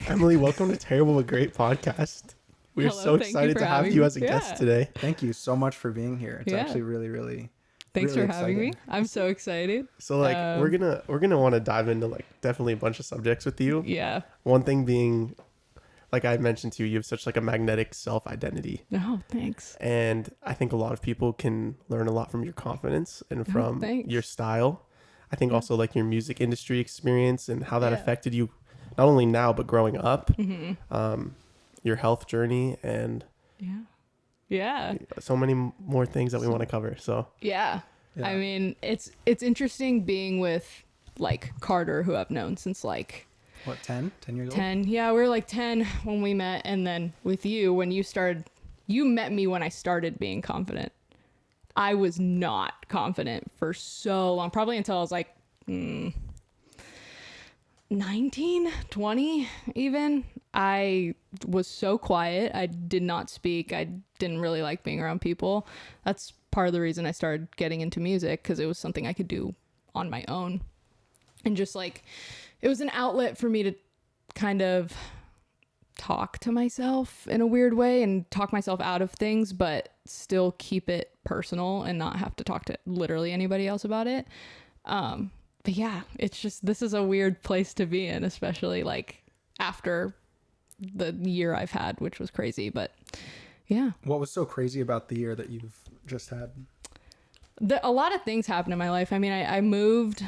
Emily, welcome to Terrible But Great podcast. We're Hello, so excited to have you as a guest today. Thank you so much for being here. It's actually really Thanks really for having me. I'm so excited. So we're gonna want to dive into definitely a bunch of subjects with you. Yeah. One thing being, like I mentioned to you, you have such a magnetic self-identity. Oh, thanks. And I think a lot of people can learn a lot from your confidence and from thanks. your style. I think also your music industry experience and how that Yeah. affected you, not only now, but growing up, Mm-hmm. your health journey, and Yeah. so many more things that we want to cover. So Yeah. Yeah. I mean, it's interesting being with Carter, who I've known since what, 10 years old? 10. Yeah, we were 10 when we met. And then with you, when you met me when I started being confident. I was not confident for so long, probably until I was 19, 20 even. I was so quiet. I did not speak. I didn't really like being around people. That's part of the reason I started getting into music, because it was something I could do on my own. And just it was an outlet for me to kind of talk to myself in a weird way and talk myself out of things, but still keep it personal and not have to talk to literally anybody else about it. But yeah, it's just, this is a weird place to be in, especially after the year I've had, which was crazy. But yeah. What was so crazy about the year that you've just had? A lot of things happened in my life. I mean, I moved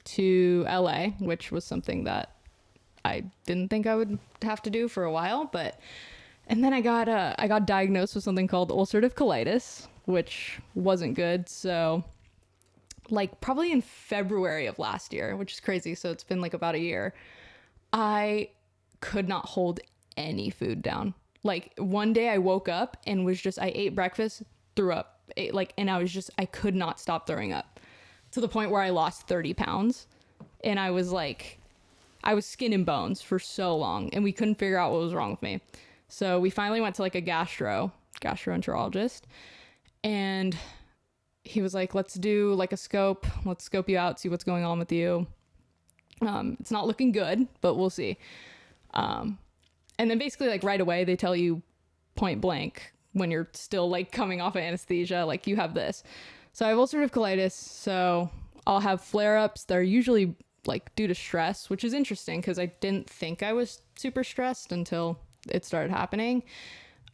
to LA, which was something that I didn't think I would have to do for a while, and then I got diagnosed with something called ulcerative colitis, which wasn't good. So probably in February of last year, which is crazy. So it's been about a year. I could not hold any food down. One day I woke up and I ate breakfast, threw up, and I could not stop throwing up, to the point where I lost 30 pounds. And I was skin and bones for so long, and we couldn't figure out what was wrong with me. So we finally went to a gastroenterologist, and he was like, let's do a scope. Let's scope you out, see what's going on with you. It's not looking good, but we'll see. And then basically right away, they tell you point blank, when you're still coming off of anesthesia, you have this. So I have ulcerative colitis. So I'll have flare-ups. They're usually due to stress, which is interesting because I didn't think I was super stressed until it started happening.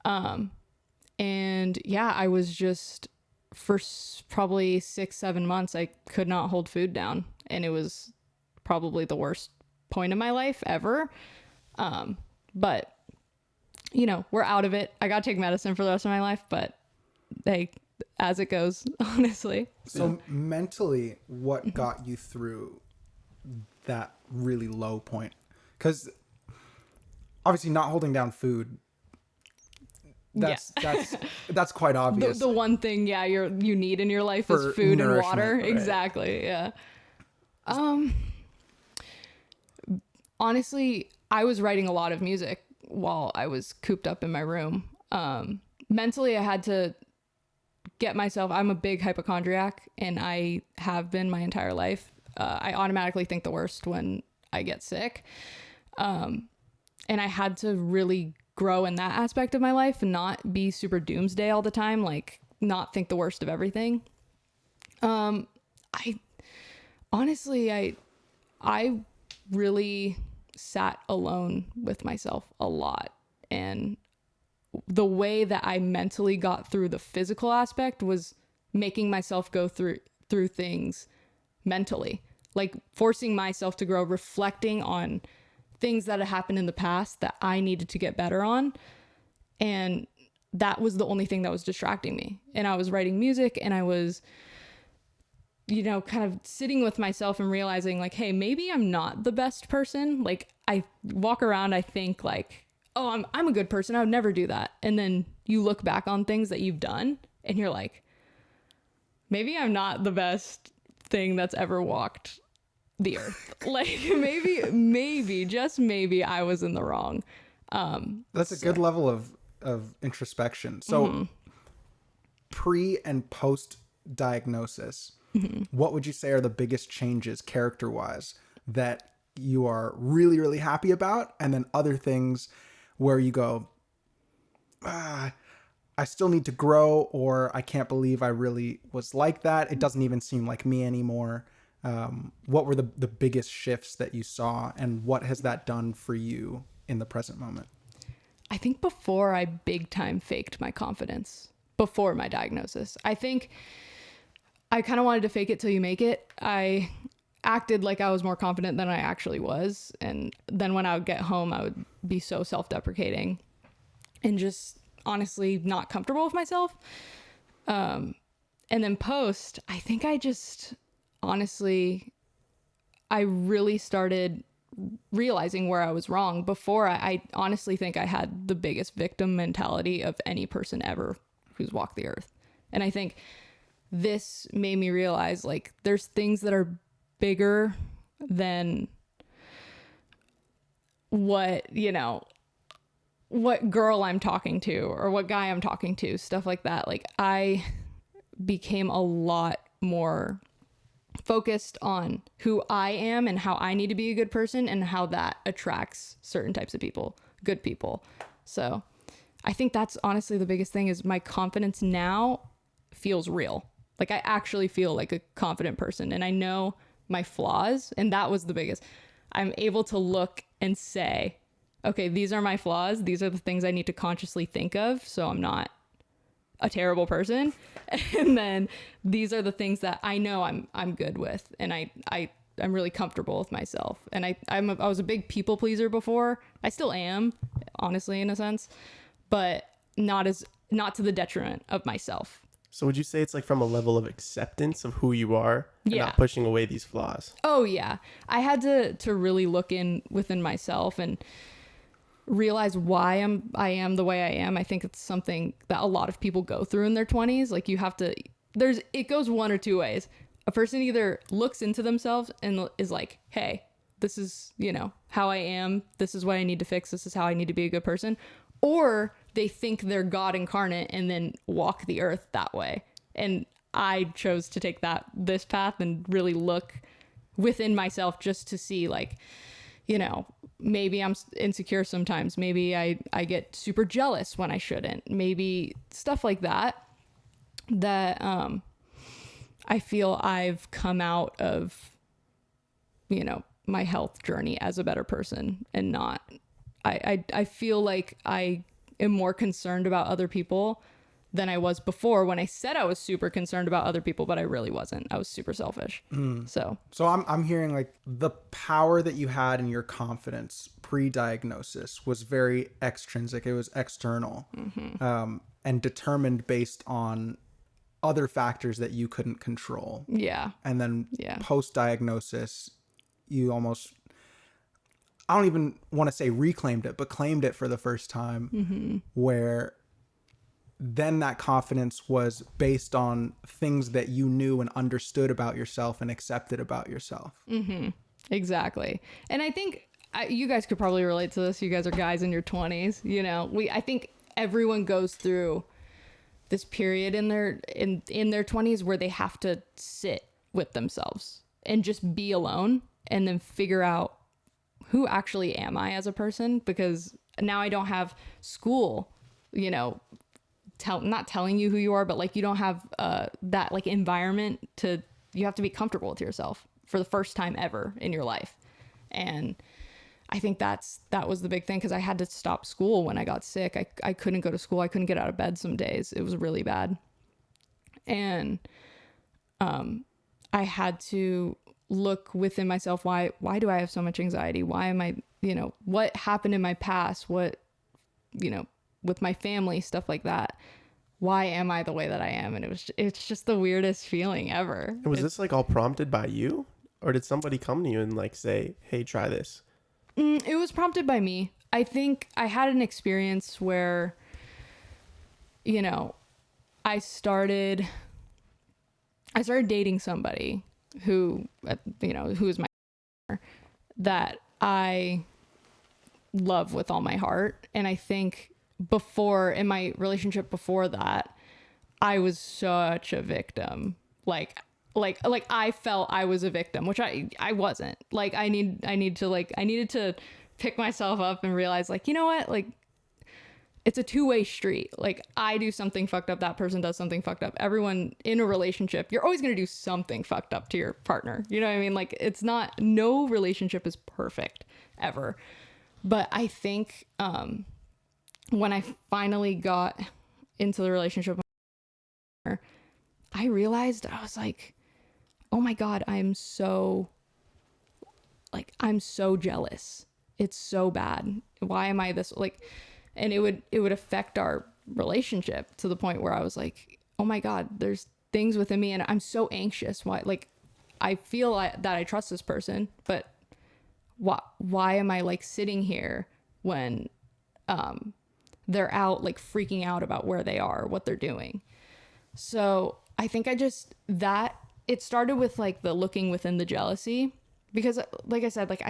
And yeah, I was just, for probably 6-7 months, I could not hold food down. And it was probably the worst point in my life ever. But we're out of it. I got to take medicine for the rest of my life, but hey, as it goes, honestly. So mentally, what got you through that really low point? Because obviously not holding down food, that's quite obvious. The one thing you need in your life is food and water. Right? Exactly. Yeah. Honestly, I was writing a lot of music while I was cooped up in my room. Mentally, I had to get myself, I'm a big hypochondriac, and I have been my entire life. I automatically think the worst when I get sick. And I had to really grow in that aspect of my life and not be super doomsday all the time, not think the worst of everything. I really sat alone with myself a lot. And the way that I mentally got through the physical aspect was making myself go through things mentally, forcing myself to grow, reflecting on things that had happened in the past that I needed to get better on. And that was the only thing that was distracting me. And I was writing music, and I was, kind of sitting with myself and realizing hey, maybe I'm not the best person. I walk around, I think oh, I'm a good person. I would never do that. And then you look back on things that you've done and you're maybe I'm not the best thing that's ever walked the earth. Maybe, just maybe I was in the wrong. That's a good level of introspection. So pre and post diagnosis, what would you say are the biggest changes character-wise that you are really, really happy about, and then other things where you go, I still need to grow, or I can't believe I really was like that. It doesn't even seem like me anymore. What were the biggest shifts that you saw, and what has that done for you in the present moment? I think before I big time faked my confidence before my diagnosis. I think I kind of wanted to fake it till you make it. I acted like I was more confident than I actually was. And then when I would get home, I would be so self-deprecating and just honestly not comfortable with myself. And then post, I think I just honestly, I really started realizing where I was wrong. Before, I honestly think I had the biggest victim mentality of any person ever who's walked the earth. And I think this made me realize, like, there's things that are bigger than what, you know, what girl I'm talking to or what guy I'm talking to, stuff like that. Like, I became a lot more focused on who I am and how I need to be a good person and how that attracts certain types of people, good people. So I think that's honestly the biggest thing, is my confidence now feels real. Like, I actually feel like a confident person, and I know my flaws. And that was the biggest. I'm able to look and say, okay, these are my flaws. These are the things I need to consciously think of, so I'm not a terrible person. And then these are the things that I know I'm good with, and I'm really comfortable with myself. And I was a big people pleaser before. I still am, honestly, in a sense, but not to the detriment of myself. So would you say it's like from a level of acceptance of who you are and Yeah. not pushing away these flaws? Oh yeah. I had to really look within myself and realize why I am the way I am. I think it's something that a lot of people go through in their 20s. Like, you have to, it goes one or two ways. A person either looks into themselves and is like, hey, this is, you know, how I am. This is what I need to fix. This is how I need to be a good person. Or they think they're God incarnate and then walk the earth that way. And I chose to take this path and really look within myself just to see, like, you know, maybe I'm insecure sometimes. Maybe I get super jealous when I shouldn't. Maybe stuff like that I feel I've come out of, you know, my health journey as a better person, and not, I feel like I am more concerned about other people than I was before, when I said I was super concerned about other people, but I really wasn't. I was super selfish. So I'm hearing, like, the power that you had in your confidence pre-diagnosis was very extrinsic. It was external, and determined based on other factors that you couldn't control. yeah. And then Yeah. post-diagnosis, you almost, I don't even want to say reclaimed it, but claimed it for the first time, where then that confidence was based on things that you knew and understood about yourself and accepted about yourself. Exactly. And I think you guys could probably relate to this. You guys are guys in your 20s, you know. I think everyone goes through this period in their 20s where they have to sit with themselves and just be alone, and then figure out, who actually am I as a person? Because now I don't have school, you know, not telling you who you are, but, like, you don't have that, like, environment you have to be comfortable with yourself for the first time ever in your life. And I think that was the big thing, because I had to stop school when I got sick. I couldn't go to school. I couldn't get out of bed some days. It was really bad. And I had to look within myself. Why do I have so much anxiety? Why am I, you know, what happened in my past? What, you know, with my family, stuff like that. Why am I the way that I am? And it's just the weirdest feeling ever. And was this, like, all prompted by you? Or did somebody come to you and, like, say, hey, try this? It was prompted by me. I think I had an experience where, you know, I started dating somebody who, you know, who is my partner, that I love with all my heart. And I think in my relationship before that, I was such a victim. Like, like I felt I was a victim, which I wasn't. Like I needed to pick myself up and realize, like, you know what, like it's a two-way street. Like I do something fucked up, that person does something fucked up. Everyone in a relationship, you're always going to do something fucked up to your partner. You know what I mean? Like it's not, no relationship is perfect ever. But I think when I finally got into the relationship, I realized, I was like, oh my God, I'm so jealous. It's so bad. Why am I this, like, and it would affect our relationship to the point where I was like, oh my God, there's things within me and I'm so anxious. Why, like, I feel that I trust this person, but why am I like sitting here when they're out like freaking out about where they are, what they're doing. So I think it started with like the looking within the jealousy, because like I said, like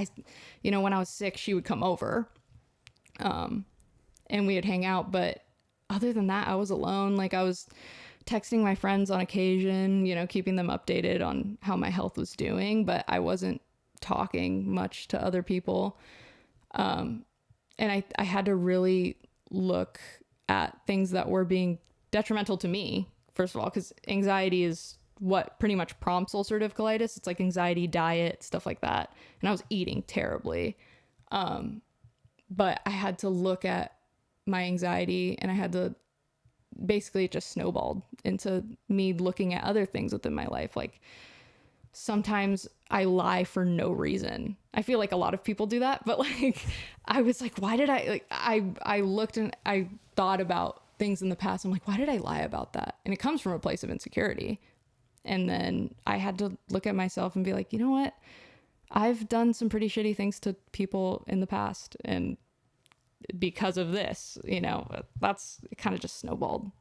when I was sick, she would come over and we would hang out. But other than that, I was alone. Like I was texting my friends on occasion, keeping them updated on how my health was doing, but I wasn't talking much to other people. And I had to really look at things that were being detrimental to me, first of all, because anxiety is what pretty much prompts ulcerative colitis. It's like anxiety, diet, stuff like that. And I was eating terribly. But I had to look at my anxiety, and I had to basically, it just snowballed into me looking at other things within my life. Like sometimes I lie for no reason. I feel like a lot of people do that, but like I was like, why did I looked and I thought about things in the past. I'm like, why did I lie about that? And it comes from a place of insecurity. And then I had to look at myself and be like, you know what? I've done some pretty shitty things to people in the past. And because of this, that's it, kind of just snowballed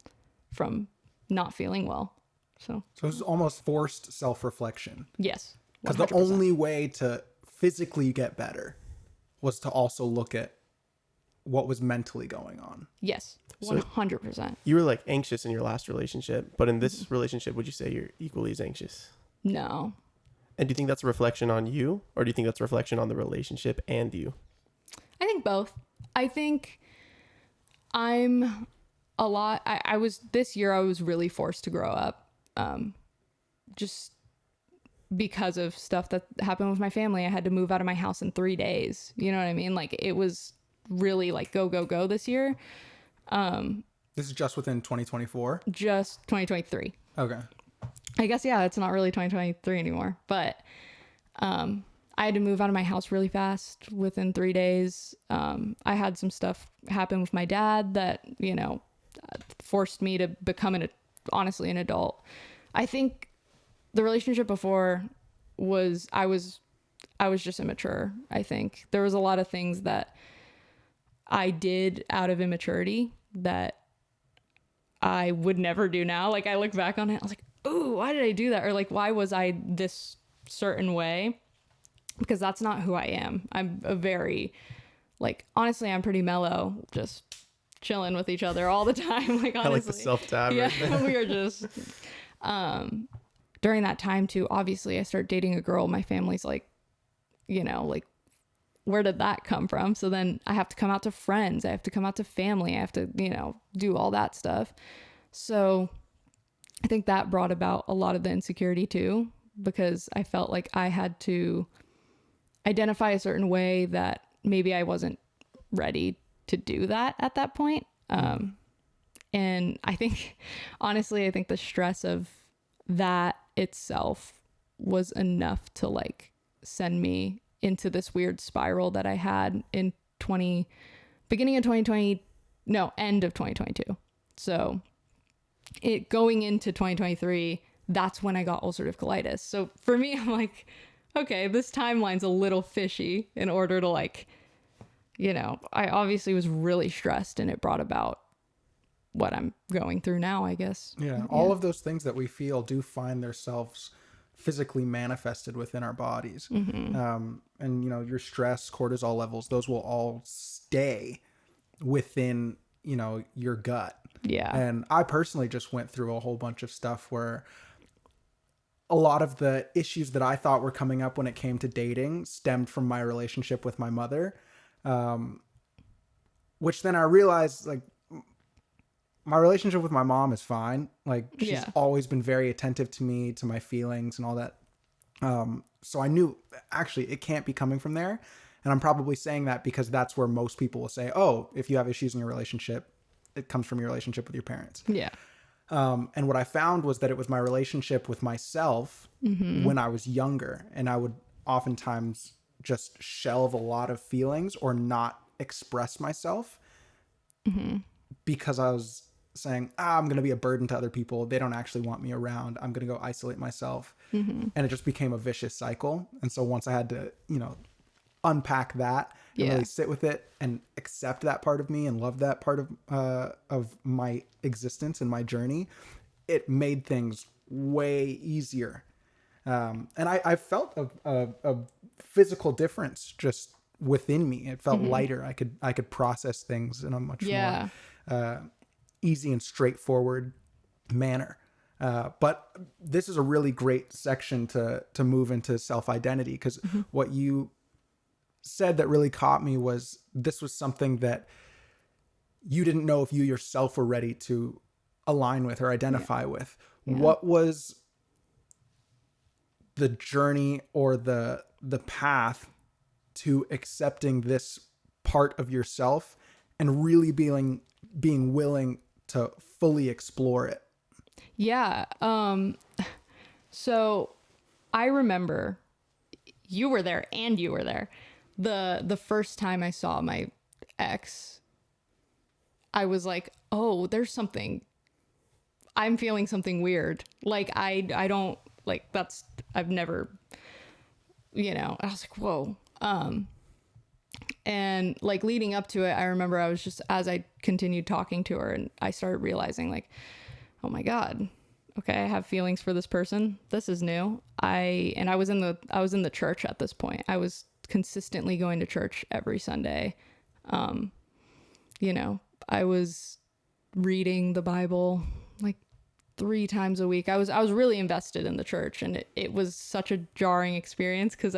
from not feeling well. So it's almost forced self-reflection. Yes. Because the only way to physically get better was to also look at what was mentally going on. Yes. 100%. You were like anxious in your last relationship, but in this relationship, would you say you're equally as anxious? No. And do you think that's a reflection on you, or do you think that's a reflection on the relationship and you? I think both. I think I'm a lot. This year I was really forced to grow up. Just because of stuff that happened with my family. I had to move out of my house in 3 days. You know what I mean? Like it was really like go, go, go this year. This is just within 2024? Just 2023. Okay. I guess, yeah, it's not really 2023 anymore, but, I had to move out of my house really fast within 3 days. I had some stuff happen with my dad that, forced me to become honestly an adult. I think the relationship before I was just immature. I think there was a lot of things that I did out of immaturity that I would never do now. Like I look back on it, I was like, ooh, why did I do that? Or like, why was I this certain way? Because that's not who I am. I'm a very, like, honestly, I'm pretty mellow, just chilling with each other all the time. Like, honestly. I like the self-tab. Yeah, right we are just, during that time too, obviously I started dating a girl. My family's like, like, where did that come from? So then I have to come out to friends. I have to come out to family. I have to, do all that stuff. So I think that brought about a lot of the insecurity too, because I felt like I had to identify a certain way that maybe I wasn't ready to do that at that point. And I think, honestly, I think the stress of that itself was enough to like send me into this weird spiral that I had in beginning of 2020, no, end of 2022. So it going into 2023, that's when I got ulcerative colitis. So for me, I'm like, okay, this timeline's a little fishy in order to like, I obviously was really stressed and it brought about what I'm going through now, I guess. Yeah. All of those things that we feel do find themselves physically manifested within our bodies. Mm-hmm. And your stress, cortisol levels, those will all stay within, your gut. Yeah. And I personally just went through a whole bunch of stuff where a lot of the issues that I thought were coming up when it came to dating stemmed from my relationship with my mother. Which then I realized, like, my relationship with my mom is fine. Like, she's Yeah. always been very attentive to me, to my feelings and all that. So I knew actually it can't be coming from there. And I'm probably saying that because that's where most people will say, oh, if you have issues in your relationship, it comes from your relationship with your parents. Yeah. And what I found was that it was my relationship with myself when I was younger. And I would oftentimes just shelve a lot of feelings or not express myself because I was saying, I'm going to be a burden to other people. They don't actually want me around. I'm going to go isolate myself. And it just became a vicious cycle. And so once I had to, unpack that and really sit with it and accept that part of me and love that part of my existence and my journey, it made things way easier. And I felt a physical difference just within me. It felt lighter. I could process things in a much more easy and straightforward manner. But this is a really great section to move into self-identity, because what you said that really caught me was this was something that you didn't know if you yourself were ready to align with or identify with. What was the journey or the path to accepting this part of yourself and really being willing to fully explore it? Yeah. So I remember you were there and you were there. The first time I saw my ex, I was like, oh, there's something. I'm feeling something weird. Like I don't like I've never, I was like, whoa. And like leading up to it, I remember I was just, as I continued talking to her, and I started realizing like, oh my God, okay, I have feelings for this person. This is new. I was in the church at this point. I was consistently going to church every Sunday. I was reading the Bible like 3 times a week. I was really invested in the church, and it was such a jarring experience because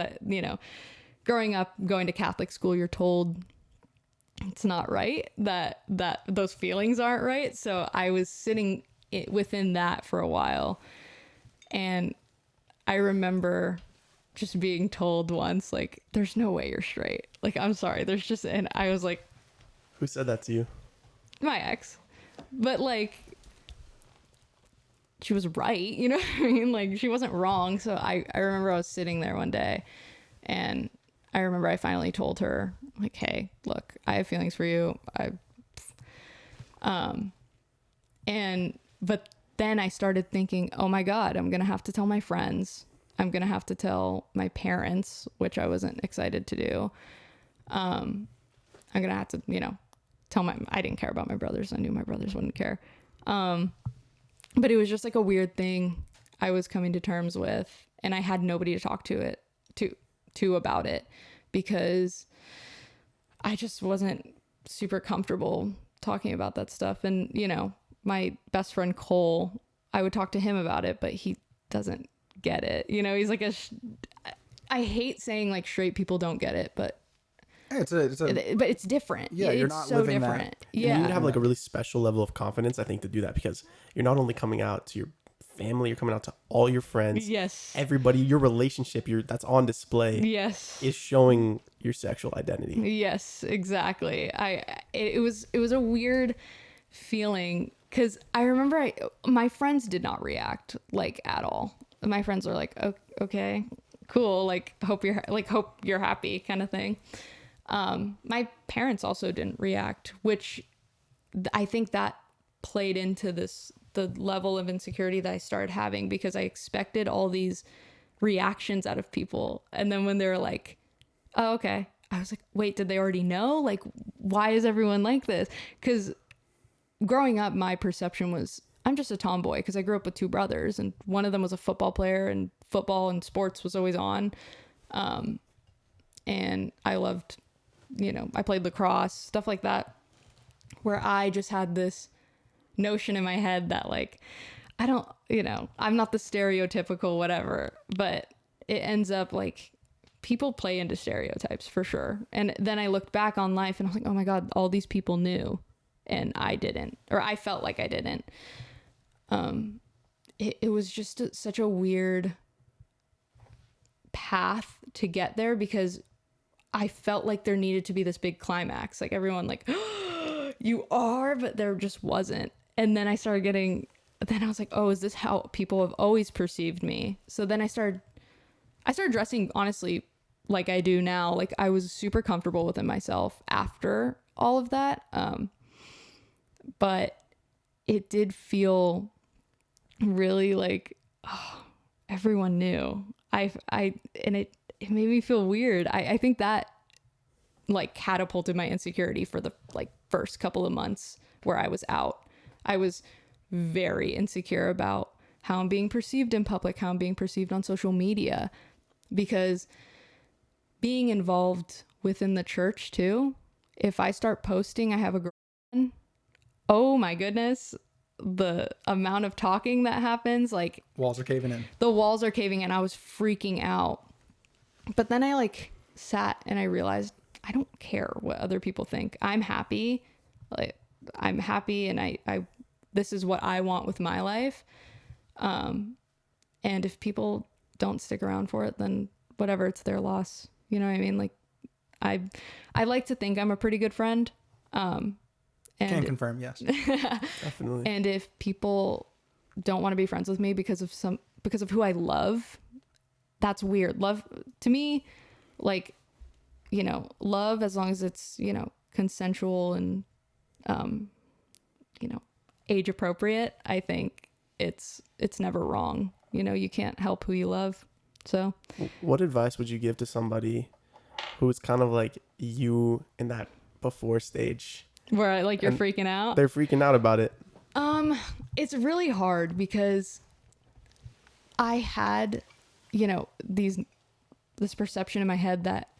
growing up, going to Catholic school, you're told it's not right, that those feelings aren't right. So I was sitting within that for a while. And I remember just being told once, like, there's no way you're straight. Like, I'm sorry. And I was like, Who said that to you? my ex. But like, she was right. You know what I mean? Like, she wasn't wrong. So I remember I was sitting there one day, and I remember I finally told her, like, hey, look, I have feelings for you. But then I started thinking, oh my God, I'm going to have to tell my friends. I'm going to have to tell my parents, which I wasn't excited to do. I'm going to have to, tell I didn't care about my brothers. I knew my brothers wouldn't care. But it was just like a weird thing I was coming to terms with, and I had nobody to talk to about it, because I just wasn't super comfortable talking about that stuff. And, my best friend Cole, I would talk to him about it, but he doesn't get it. He's like I hate saying like straight people don't get it, but But it's different. Yeah, it's you're not so living different. that. And Yeah. you need to have like a really special level of confidence, I think, to do that, because you're not only coming out to your family, you're coming out to all your friends. Yes. Everybody, your relationship, that's on display. Yes. Is showing your sexual identity. Yes, exactly. It was a weird feeling, because I remember my friends did not react like at all. My friends were like, okay, cool. Like, hope you're happy kind of thing. My parents also didn't react, which I think that played into the level of insecurity that I started having, because I expected all these reactions out of people. And then when they were like, oh, okay, I was like, wait, did they already know? Like, why is everyone like this? Because growing up, my perception was I'm just a tomboy, because I grew up with 2 brothers, and one of them was a football player, and football and sports was always on. And I loved, I played lacrosse, stuff like that, where I just had this notion in my head that like, I'm not the stereotypical whatever, but it ends up like people play into stereotypes for sure. And then I looked back on life and I was like, oh my God, all these people knew and I didn't, or I felt like I didn't. It was just such a weird path to get there because I felt like there needed to be this big climax. Like everyone like, you are, but there just wasn't. And then I was like, oh, is this how people have always perceived me? So then I started dressing honestly like I do now. Like I was super comfortable within myself after all of that. But it did feel really like, oh, everyone knew. And it made me feel weird. I think that like catapulted my insecurity for the like first couple of months where I was out. I was very insecure about how I'm being perceived in public, how I'm being perceived on social media, because being involved within the church too, if I start posting I have a girlfriend, oh my goodness, the amount of talking that happens, like Walls are caving in. the walls are caving in. I was freaking out. But then I like sat and I realized I don't care what other people think. I'm happy. Like I'm happy and I this is what I want with my life. And if people don't stick around for it, then whatever, it's their loss. You know what I mean? Like I like to think I'm a pretty good friend. And Can confirm, yes. Definitely. and if people don't want to be friends with me because of who I love, that's weird. Love to me, like, love as long as it's, consensual and, age appropriate, I think it's never wrong. You can't help who you love. So What advice would you give to somebody who's kind of like you in that before stage? where like you're And freaking out. They're freaking out about it. It's really hard because I had, this perception in my head that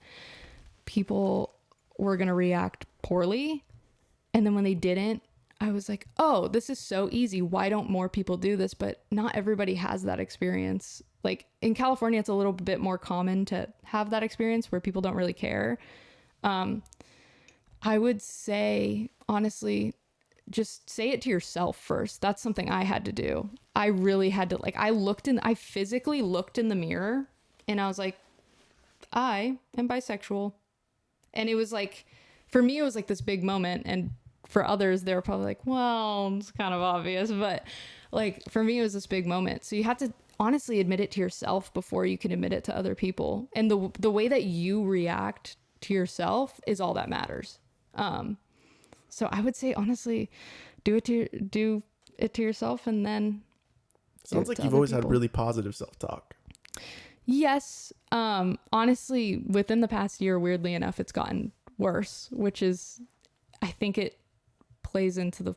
people were going to react poorly. And then when they didn't, I was like, oh, this is so easy. Why don't more people do this? But not everybody has that experience. Like in California, it's a little bit more common to have that experience where people don't really care. I would say, honestly, just say it to yourself first. That's something I had to do. I really had to, I physically looked in the mirror and I was like, I am bisexual. And it was like, for me, it was like this big moment. And for others, they were probably like, well, it's kind of obvious. But like, for me, it was this big moment. So you have to honestly admit it to yourself before you can admit it to other people. And the way that you react to yourself is all that matters. So I would say, honestly, do it to yourself, and then Sounds like you've always had really positive self-talk. Yes. Honestly, within the past year, weirdly enough, it's gotten worse, which is, I think it plays into the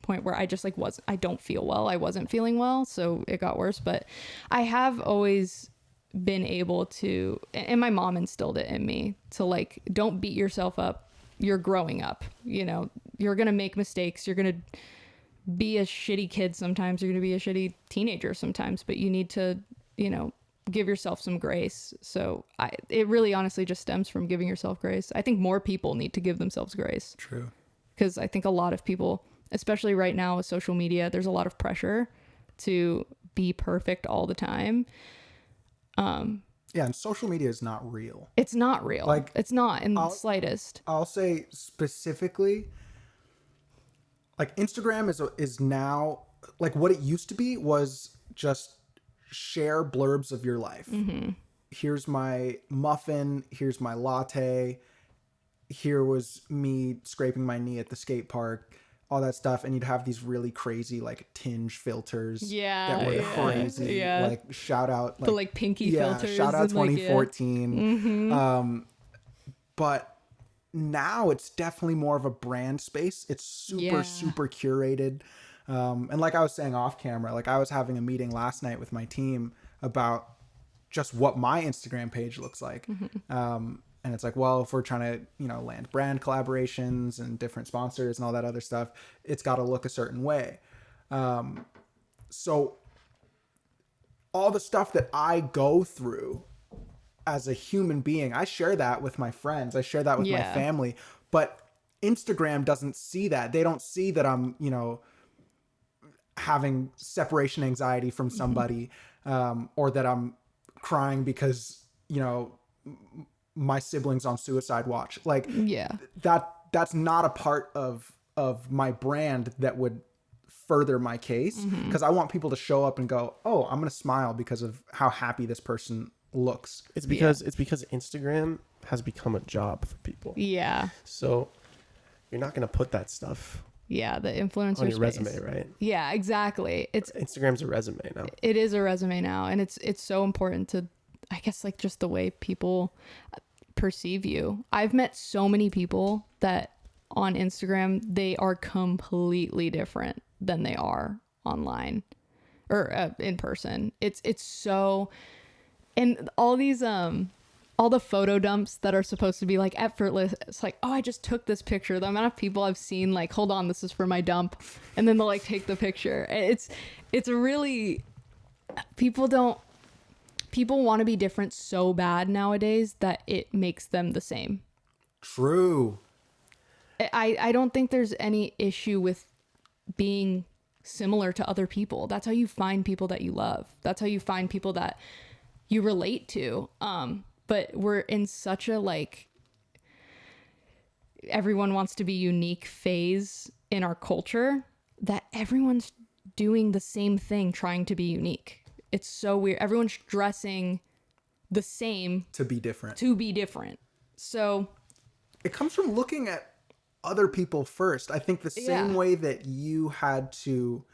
point where I just I don't feel well. I wasn't feeling well, so it got worse. But I have always been able to, and my mom instilled it in me to don't beat yourself up. You're growing up, you're going to make mistakes. You're going to be a shitty kid sometimes. You're going to be a shitty teenager sometimes, but you need to, give yourself some grace. So it really honestly just stems from giving yourself grace. I think more people need to give themselves grace. True. Because I think a lot of people, especially right now with social media, there's a lot of pressure to be perfect all the time. Yeah, and social media is not real. It's not real. It's not in the slightest. I'll say specifically, Instagram is now, what it used to be was just share blurbs of your life. Mm-hmm. Here's my muffin. Here's my latte. Here was me scraping my knee at the skate park. All that stuff, and you'd have these really crazy tinge filters that were crazy. Yeah. Shout out the pinky filters. Shout out and 2014. Mm-hmm. But now it's definitely more of a brand space. It's super curated. And like I was saying off camera, I was having a meeting last night with my team about just what my Instagram page looks like. Mm-hmm. And it's if we're trying to, land brand collaborations and different sponsors and all that other stuff, it's got to look a certain way. So all the stuff that I go through as a human being, I share that with my friends. I share that with my family. But Instagram doesn't see that. They don't see that I'm, having separation anxiety from somebody, or that I'm crying because, my siblings on suicide watch. Like, that's not a part of my brand that would further my case, because I want people to show up and go, oh, I'm going to smile because of how happy this person looks. It's because Instagram has become a job for people. Yeah. So you're not going to put that stuff the influencer on your space. resume, right? Yeah, exactly. Instagram's a resume now. It is a resume now, and it's so important to, I guess, like, just the way people perceive you. I've met so many people that on Instagram, they are completely different than they are online or in person. It's so, and all these all the photo dumps that are supposed to be like effortless. It's like, oh, I just took this picture. The amount of people I've seen, like, hold on, this is for my dump, and then they'll like take the picture. It's really, people want to be different so bad nowadays that it makes them the same. True. I don't think there's any issue with being similar to other people. That's how you find people that you love. That's how you find people that you relate to. But we're in such a, like, everyone wants to be unique phase in our culture that everyone's doing the same thing, trying to be unique. It's so weird. Everyone's dressing the same to be different. So it comes from looking at other people first. I think the same way that you had to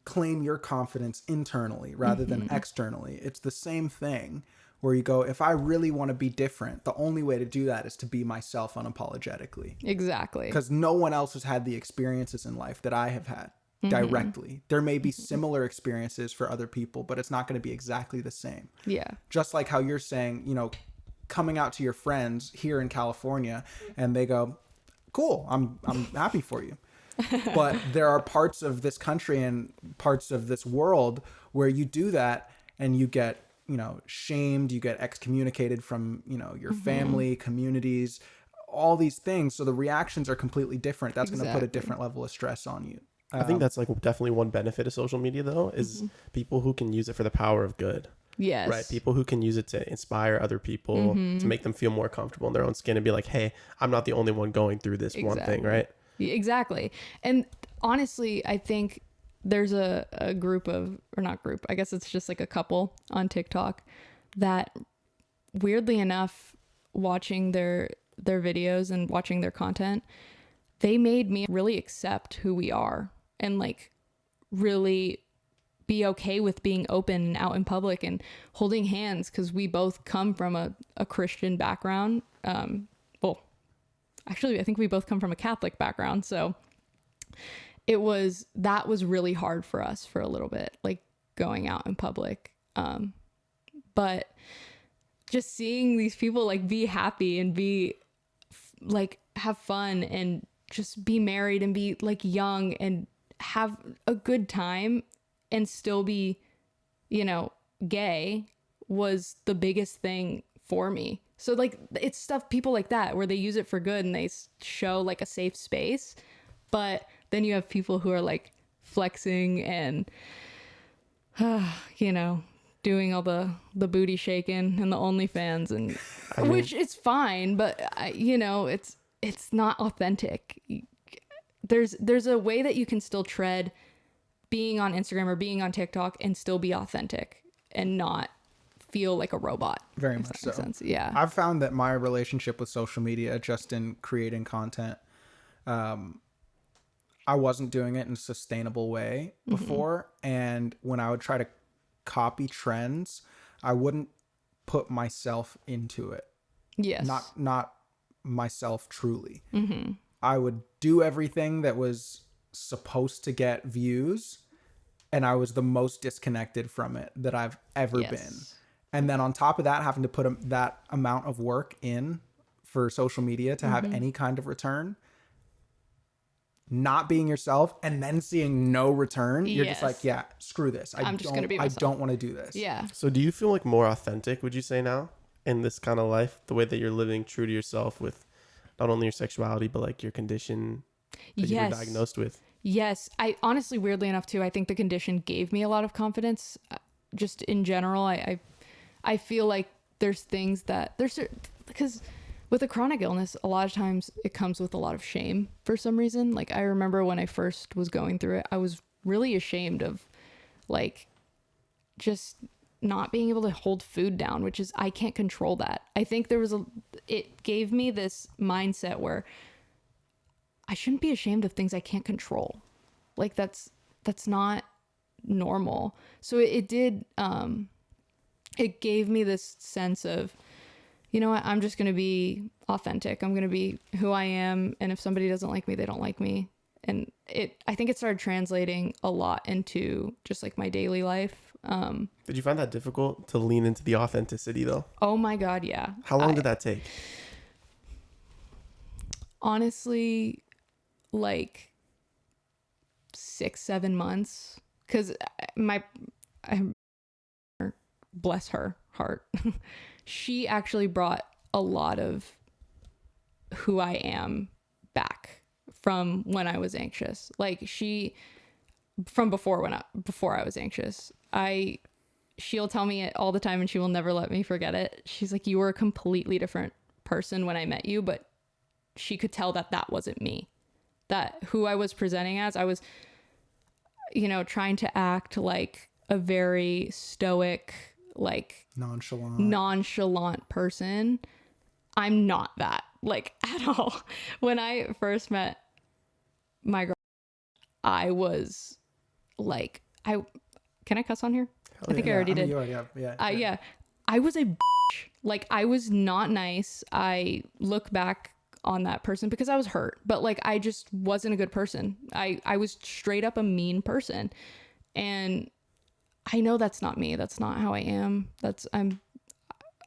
claim your confidence internally rather than externally. It's the same thing where you go, if I really want to be different, the only way to do that is to be myself unapologetically. Exactly. Because no one else has had the experiences in life that I have had directly. There may be similar experiences for other people, but it's not going to be exactly the same. Yeah. Just like how you're saying, coming out to your friends here in California and they go, cool, I'm happy for you. But there are parts of this country and parts of this world where you do that and you get, shamed, you get excommunicated from, your family, communities, all these things. So the reactions are completely different. That's going to put a different level of stress on you. I think that's, like, definitely one benefit of social media, though, is people who can use it for the power of good. Yes. Right. People who can use it to inspire other people, to make them feel more comfortable in their own skin and be like, hey, I'm not the only one going through this one thing. Right. Exactly. And honestly, I think there's a group of, or not group, I guess it's just like a couple on TikTok that, weirdly enough, watching their videos and watching their content, they made me really accept who we are and, like, really be okay with being open and out in public and holding hands, because we both come from a Christian background. Well, actually, I think we both come from a Catholic background. So that was really hard for us for a little bit, like, going out in public. But just seeing these people, like, be happy and be, like, have fun and just be married and be, like, young and have a good time and still be, gay was the biggest thing for me. So, like, it's stuff, people like that, where they use it for good and they show, like, a safe space. But then you have people who are, like, flexing and, doing all the booty shaking and the OnlyFans, and which is fine, but it's not authentic. There's a way that you can still tread being on Instagram or being on TikTok and still be authentic and not feel like a robot. Very much so. Sense. Yeah. I've found that my relationship with social media, just in creating content, I wasn't doing it in a sustainable way before. And when I would try to copy trends, I wouldn't put myself into it. Yes. Not myself truly. I would do everything that was supposed to get views, and I was the most disconnected from it that I've ever been. And then on top of that, having to put that amount of work in for social media to have any kind of return, not being yourself and then seeing no return, you're just Yes. like, yeah, screw this. I'm just gonna be myself. I don't want to do this. Yeah. So do you feel like more authentic, would you say, now in this kind of life, the way that you're living true to yourself with not only your sexuality, but like your condition that you were Yes. diagnosed with? Yes. I honestly, weirdly enough too, I think the condition gave me a lot of confidence. Just in general, I feel like there's things that because with a chronic illness, a lot of times it comes with a lot of shame for some reason. Like I remember when I first was going through it, I was really ashamed of like just not being able to hold food down, which is, I can't control that. I think it gave me this mindset where I shouldn't be ashamed of things I can't control. Like that's not normal. So it did, it gave me this sense of, you know what, I'm just going to be authentic. I'm going to be who I am. And if somebody doesn't like me, they don't like me. And I think it started translating a lot into just like my daily life. Did you find that difficult to lean into the authenticity though? Oh my God. Yeah. How long did that take? Honestly, like 6-7 months. Cause bless her heart. She actually brought a lot of who I am back from when I was anxious. Like from before I was anxious. She'll tell me it all the time and she will never let me forget it. She's like, you were a completely different person when I met you, but she could tell that wasn't me. That who I was presenting as, I was, trying to act like a very stoic, like nonchalant person. I'm not that, like, at all. When I first met my girl, I was like, can I cuss on here? I think I already did. Yeah. I was a bitch. Like, I was not nice. I look back on that person because I was hurt, but like, I just wasn't a good person. I was straight up a mean person. And I know that's not me. That's not how I am.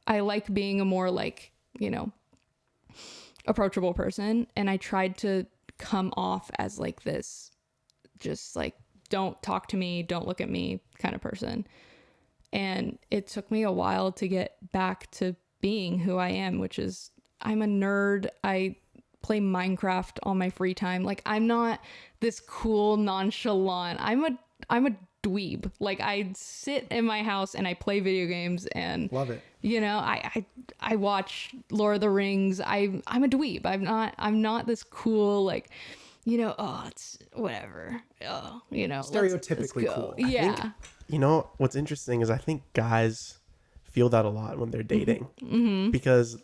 I like being a more like, approachable person. And I tried to come off as like this, just like, don't talk to me, don't look at me kind of person. And it took me a while to get back to being who I am, which is I'm a nerd. I play Minecraft on my free time. Like, I'm not this cool, nonchalant. I'm a dweeb. Like, I sit in my house and I play video games and love it. I watch Lord of the Rings. I'm a dweeb. I'm not this cool, like, it's whatever. Stereotypically cool. Yeah. What's interesting is I think guys feel that a lot when they're dating. Mm-hmm. Because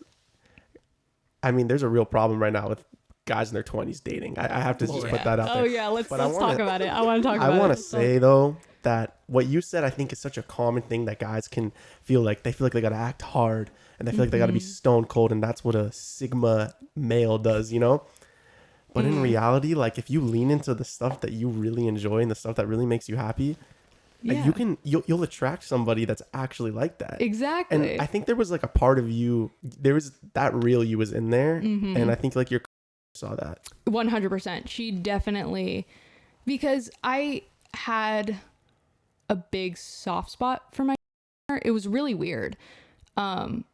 there's a real problem right now with guys in their 20s dating. I have to just put that out there. Oh yeah, let's talk about it. I want to talk about it. I want to say though that what you said, I think, is such a common thing that guys can feel like they gotta act hard and they feel like they gotta be stone cold, and that's what a Sigma male does, But in reality, like, if you lean into the stuff that you really enjoy and the stuff that really makes you happy, you'll attract somebody that's actually like that. Exactly. And I think there was like a part of you, there was that real you was in there, and I think like your saw that. 100%. She definitely, because I had a big soft spot for my. It was really weird. When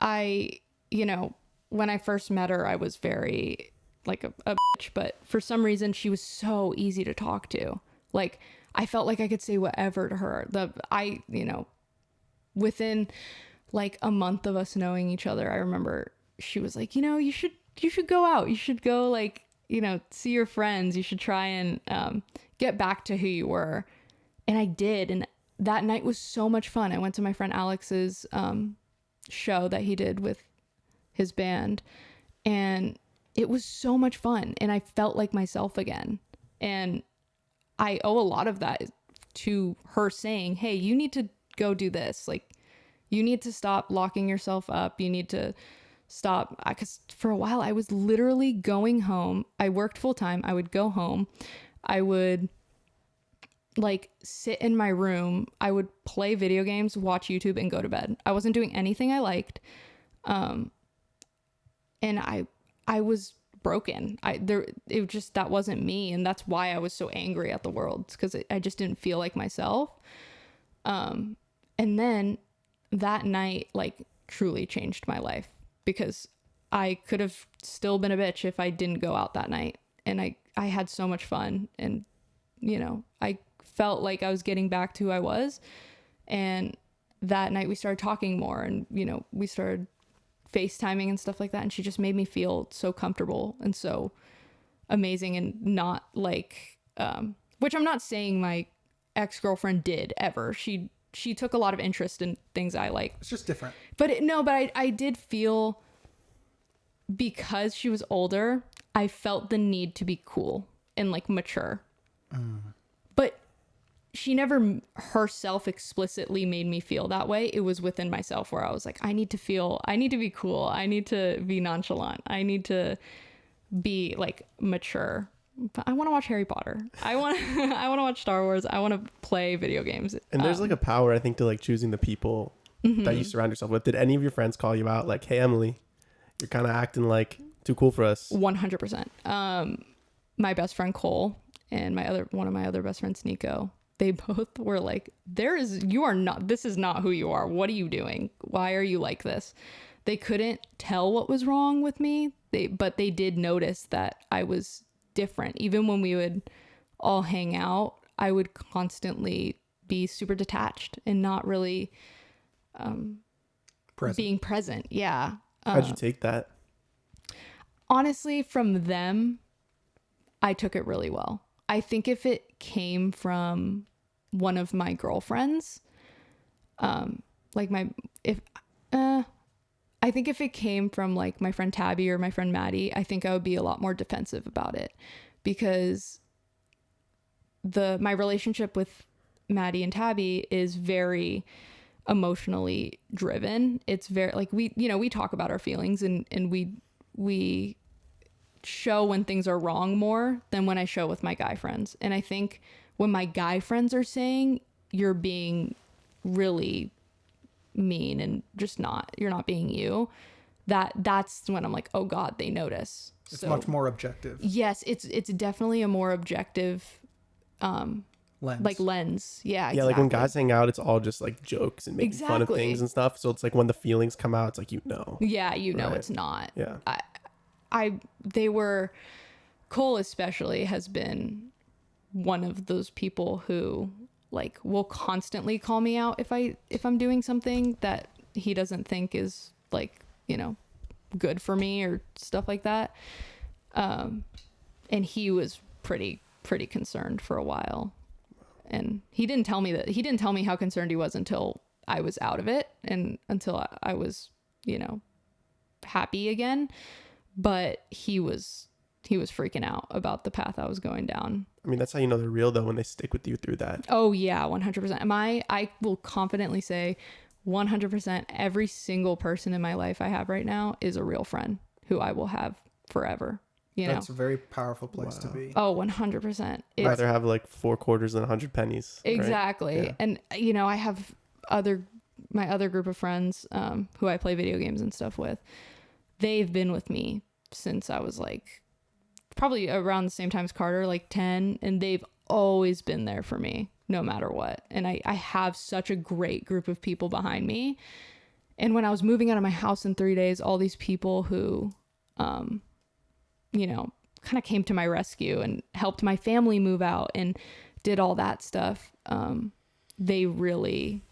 I first met her, I was very like a bitch, but for some reason she was so easy to talk to. Like, I felt like I could say whatever to her. Within like a month of us knowing each other, I remember she was like, you should go out. You should go, like, see your friends. You should try and get back to who you were. And I did. And that night was so much fun. I went to my friend Alex's show that he did with his band, and it was so much fun. And I felt like myself again. And I owe a lot of that to her saying, hey, you need to go do this. Like, you need to stop locking yourself up. You need to stop. Because for a while I was literally going home. I worked full time. I would go home. I would like sit in my room. I would play video games, watch YouTube, and go to bed. I wasn't doing anything I liked. And I was broken. That wasn't me. And that's why I was so angry at the world, because I just didn't feel like myself. And then that night, like, truly changed my life, because I could have still been a bitch if I didn't go out that night. And I had so much fun, and, you know, I felt like I was getting back to who I was. And that night we started talking more, and, you know, we started FaceTiming and stuff like that. And she just made me feel so comfortable and so amazing, and not like, which I'm not saying my ex-girlfriend did ever. She took a lot of interest in things I like. It's just different. But I did feel, because she was older, I felt the need to be cool and like mature. But she never herself explicitly made me feel that way. It was within myself where I was like, I need to be cool. I need to be nonchalant. I need to be like mature. But I want to watch Harry Potter. I want to watch Star Wars. I want to play video games. And there's like a power, I think, to like choosing the people that you surround yourself with. Did any of your friends call you out like, hey, Emily, you're kind of acting like too cool for us? 100%. My best friend Cole and one of my other best friends, Nico, they both were like, this is not who you are. What are you doing? Why are you like this? They couldn't tell what was wrong with me. But they did notice that I was different. Even when we would all hang out, I would constantly be super detached and not really being present. Yeah. How'd you take that? Honestly, from them, I took it really well. I think if it came from one of my girlfriends, I think if it came from like my friend Tabby or my friend Maddie, I think I would be a lot more defensive about it, because my relationship with Maddie and Tabby is very emotionally driven. It's very like, we talk about our feelings, and we show when things are wrong more than when I show with my guy friends. And I think when my guy friends are saying you're being really mean and you're not being you, that's when I'm like, oh God, they notice. It's much more objective. Yes, it's definitely a more objective Lens. lens. Yeah, exactly. Yeah, like when guys hang out, it's all just like jokes and making fun of things and stuff. So it's like when the feelings come out, it's like, Yeah, right? It's not. Yeah. Cole especially has been one of those people who like will constantly call me out if I'm doing something that he doesn't think is like, good for me or stuff like that. And he was pretty concerned for a while. And he didn't tell me how concerned he was until I was out of it, and until I was, happy again. But he was freaking out about the path I was going down. I mean, that's how you know they're real, though, when they stick with you through that. Oh yeah, 100%. I will confidently say 100% every single person in my life I have right now is a real friend who I will have forever. That's a very powerful place to be. Oh, 100%. I'd rather have like 4 quarters than 100 pennies. Exactly. Right? Yeah. And, I have my other group of friends who I play video games and stuff with. They've been with me since I was like probably around the same time as Carter, like 10. And they've always been there for me no matter what. And I have such a great group of people behind me. And when I was moving out of my house in 3 days, all these people who, kind of came to my rescue and helped my family move out and did all that stuff. They really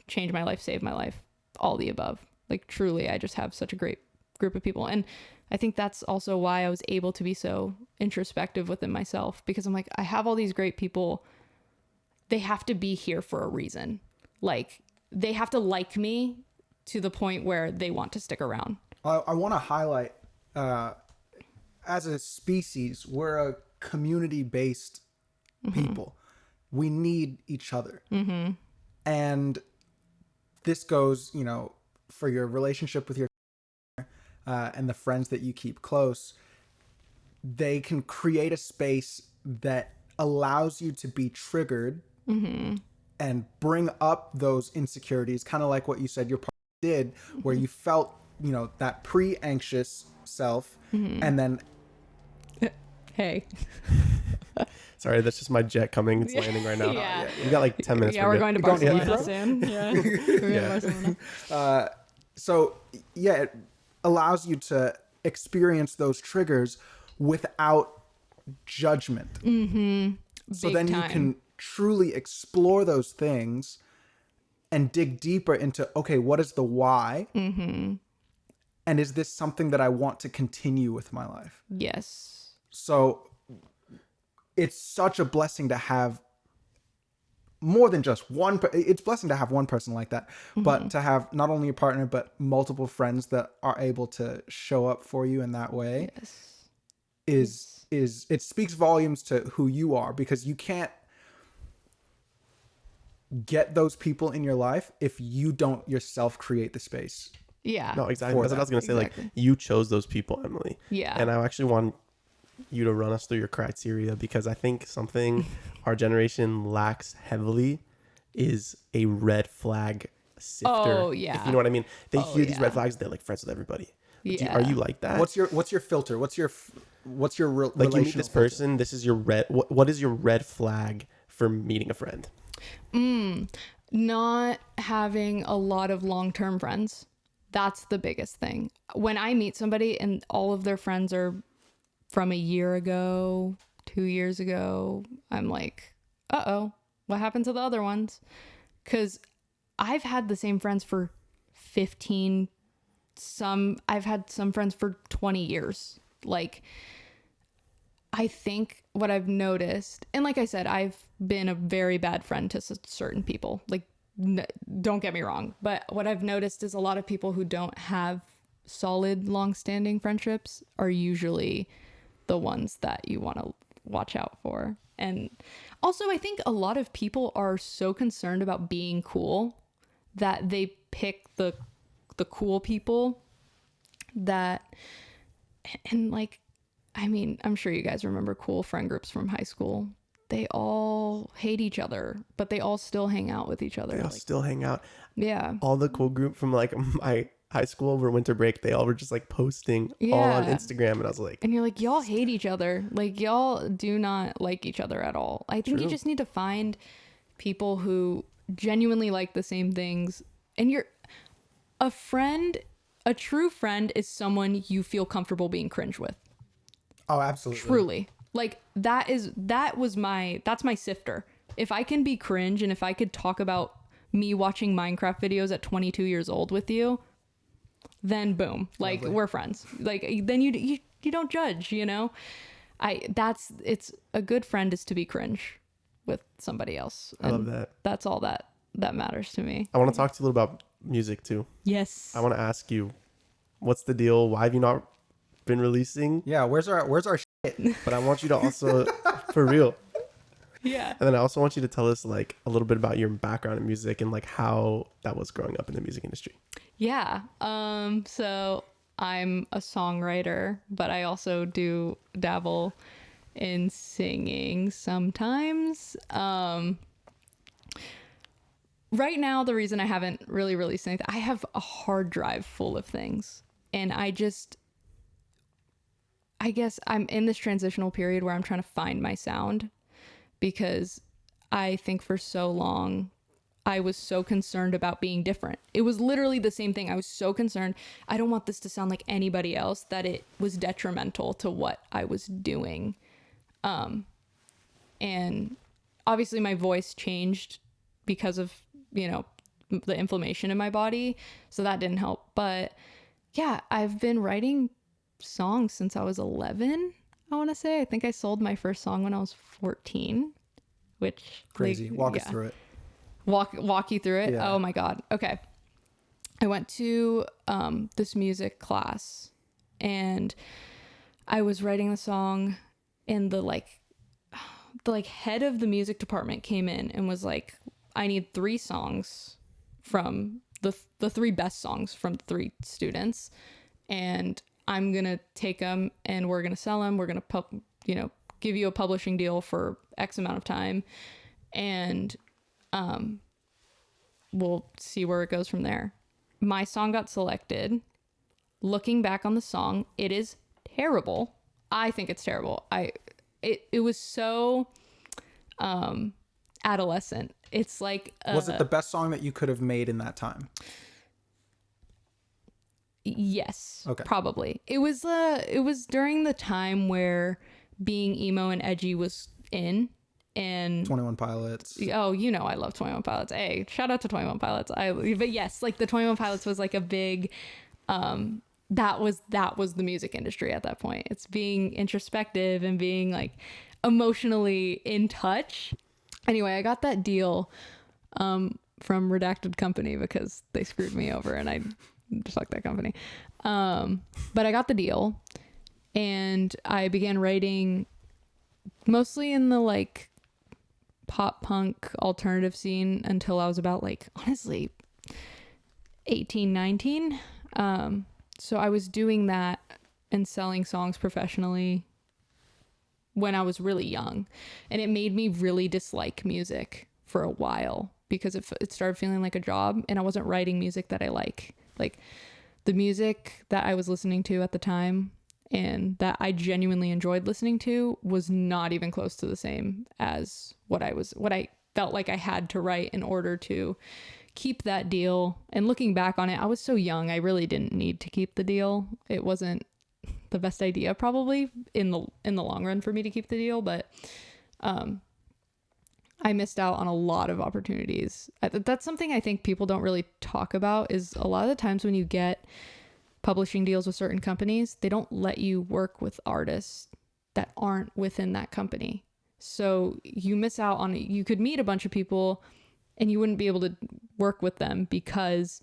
changed my life, saved my life, all the above. Like truly, I just have such a great group of people. And I think that's also why I was able to be so introspective within myself, because I'm like, I have all these great people. They have to be here for a reason. Like they have to like me to the point where they want to stick around. I want to highlight, as a species, we're a community-based people. We need each other. Mm-hmm. And this goes, for your relationship with your and the friends that you keep close. They can create a space that allows you to be triggered and bring up those insecurities, kind of like what you said your partner did, where you felt that pre-anxious self, and then Hey. Sorry, that's just my jet coming. It's landing right now. Yeah. We got like 10 minutes. Yeah, we're going to Going to Barcelona Heathrow? soon. Yeah. We're going to Barcelona. So yeah, it allows you to experience those triggers without judgment. So Big then time. you can truly explore those things and dig deeper into, okay, what is the why? And is this something that I want to continue with my life? Yes. So it's such a blessing to have more than just one. It's a blessing to have one person like that, but to have not only a partner, but multiple friends that are able to show up for you in that way Yes. is it speaks volumes to who you are, because you can't get those people in your life if you don't yourself create the space. Yeah. No, exactly. That's what I was going to say. Exactly. Like, you chose those people, Emily. Yeah. And I actually want you to run us through your criteria, because I think something our generation lacks heavily is a red flag sifter. Oh, yeah. If you know what I mean. They hear these yeah. red flags, they're like friends with everybody. Yeah. Are you like that? What's your filter? What's your like, you meet relational this filter? person, this is your red, what is your red flag for meeting a friend? Not having a lot of long-term friends. That's the biggest thing. When I meet somebody and all of their friends are from a year ago, 2 years ago, I'm like, uh-oh, what happened to the other ones? Because I've had the same friends for 15, I've had some friends for 20 years. Like, I think what I've noticed, and like I said, I've been a very bad friend to certain people. Like, don't get me wrong, but what I've noticed is a lot of people who don't have solid, long-standing friendships are usually the ones that you want to watch out for. And also, I think a lot of people are so concerned about being cool that they pick the cool people that, and like, I mean, I'm sure you guys remember cool friend groups from high school. They all hate each other, but they all still hang out with each other. They all Like, still hang out. yeah. All the cool group from like my high school over winter break, they all were just like posting all on Yeah. Instagram, and I was like, And you're like, y'all hate each other. Like, y'all do not like each other at all. I think you True. just need to find people who genuinely like the same things. And a true friend is someone you feel comfortable being cringe with. Oh, absolutely. Truly. Like, that's my sifter. If I can be cringe and if I could talk about me watching Minecraft videos at 22 years old with you, then boom, like, Lovely. we're friends. Like, then you don't judge, you know? It's a good friend is to be cringe with somebody else. I love that. That's all that matters to me. I want to talk to you a little about music too. Yes. I want to ask you, what's the deal? Why have you not been releasing? Yeah, where's our shit? But I want you to also, for real. Yeah. And then I also want you to tell us like a little bit about your background in music and like how that was growing up in the music industry. Yeah. So I'm a songwriter, but I also do dabble in singing sometimes. Right now, the reason I haven't really released anything, I have a hard drive full of things. And I guess I'm in this transitional period where I'm trying to find my sound, because I think for so long I was so concerned about being different. It was literally the same thing. I was so concerned. I don't want this to sound like anybody else, that it was detrimental to what I was doing. And obviously my voice changed because of, the inflammation in my body. So that didn't help. But yeah, I've been writing songs since I was 11, I want to say. I think I sold my first song when I was 14, which... Crazy. like, Walk yeah. us through it. Walk you through it. Yeah. Oh my God. Okay. I went to this music class and I was writing the song, and the head of the music department came in and was like, I need 3 songs from the 3 best songs from the 3 students, and I'm going to take them and we're going to sell them. We're going to give you a publishing deal for X amount of time, and we'll see where it goes from there. My song got selected, looking back on the song, it is terrible. I think it's terrible. It was so adolescent. It's like Was it the best song that you could have made in that time? Yes. Okay. Probably. It was during the time where being emo and edgy was in, and 21 Pilots. oh, you know I love 21 Pilots. Hey, shout out to 21 Pilots. But yes, like the 21 Pilots was like a big that was the music industry at that point. It's being introspective and being like emotionally in touch. Anyway, I got that deal from Redacted Company because they screwed me over and I fuck that company. But I got the deal and I began writing mostly in the like pop punk alternative scene until I was about like, honestly, 18, 19. So I was doing that and selling songs professionally when I was really young. And it made me really dislike music for a while because it started feeling like a job and I wasn't writing music that I like. Like the music that I was listening to at the time and that I genuinely enjoyed listening to was not even close to the same as what I felt like I had to write in order to keep that deal. And looking back on it, I was so young, I really didn't need to keep the deal. It wasn't the best idea probably in the long run for me to keep the deal, but I missed out on a lot of opportunities. That's something I think people don't really talk about is a lot of the times when you get publishing deals with certain companies, they don't let you work with artists that aren't within that company. So you miss out on, you could meet a bunch of people and you wouldn't be able to work with them because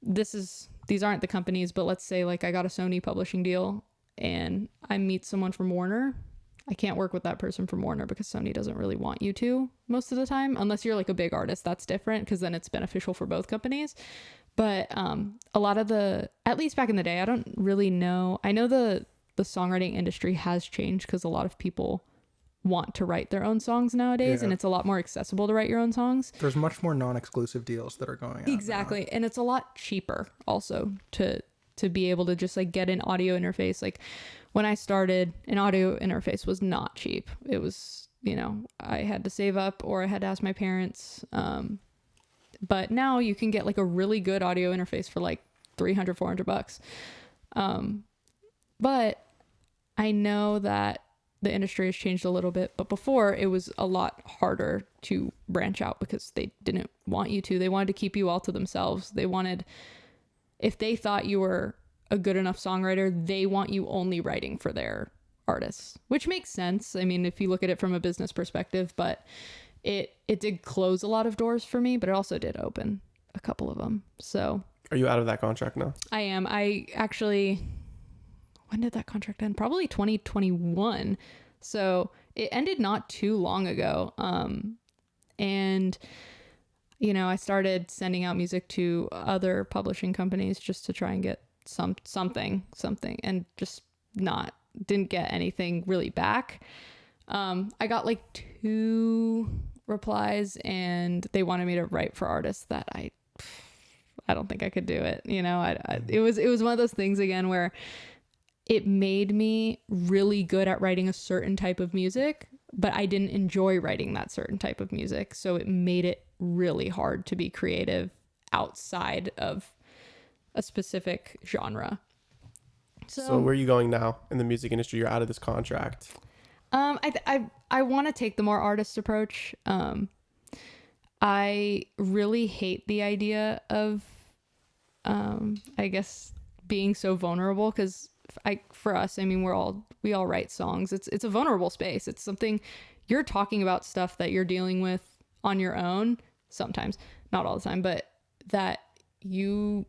these aren't the companies, but let's say like I got a Sony publishing deal and I meet someone from Warner. I can't work with that person from Warner because Sony doesn't really want you to most of the time, unless you're like a big artist. That's different because then it's beneficial for both companies. But a lot of at least back in the day, I don't really know. I know the songwriting industry has changed because a lot of people want to write their own songs nowadays, and it's a lot more accessible to write your own songs. There's much more non-exclusive deals that are going on. Exactly. Now. And it's a lot cheaper also to be able to just like get an audio interface. Like when I started, an audio interface was not cheap. It was, I had to save up or I had to ask my parents. But now you can get like a really good audio interface for like $300, $400. But I know that the industry has changed a little bit, but before it was a lot harder to branch out because they didn't want you to. They wanted to keep you all to themselves. They wanted, if they thought you were a good enough songwriter, they want you only writing for their artists, which makes sense. I mean, if you look at it from a business perspective, but it did close a lot of doors for me, but it also did open a couple of them. So Are you out of that contract now? I am. I actually, when did that contract end? Probably 2021. So it ended not too long ago. And I started sending out music to other publishing companies just to try and get something, and just didn't get anything really back. I got like 2 replies and they wanted me to write for artists that I don't think I could do it. It was one of those things again where it made me really good at writing a certain type of music, but I didn't enjoy writing that certain type of music. So it made it really hard to be creative outside of a specific genre. So where are you going now in the music industry? You're out of this contract. I want to take the more artist approach. I really hate the idea of, I guess, being so vulnerable because for us, I mean, we all write songs. It's a vulnerable space. It's something you're talking about, stuff that you're dealing with on your own sometimes, not all the time, but that you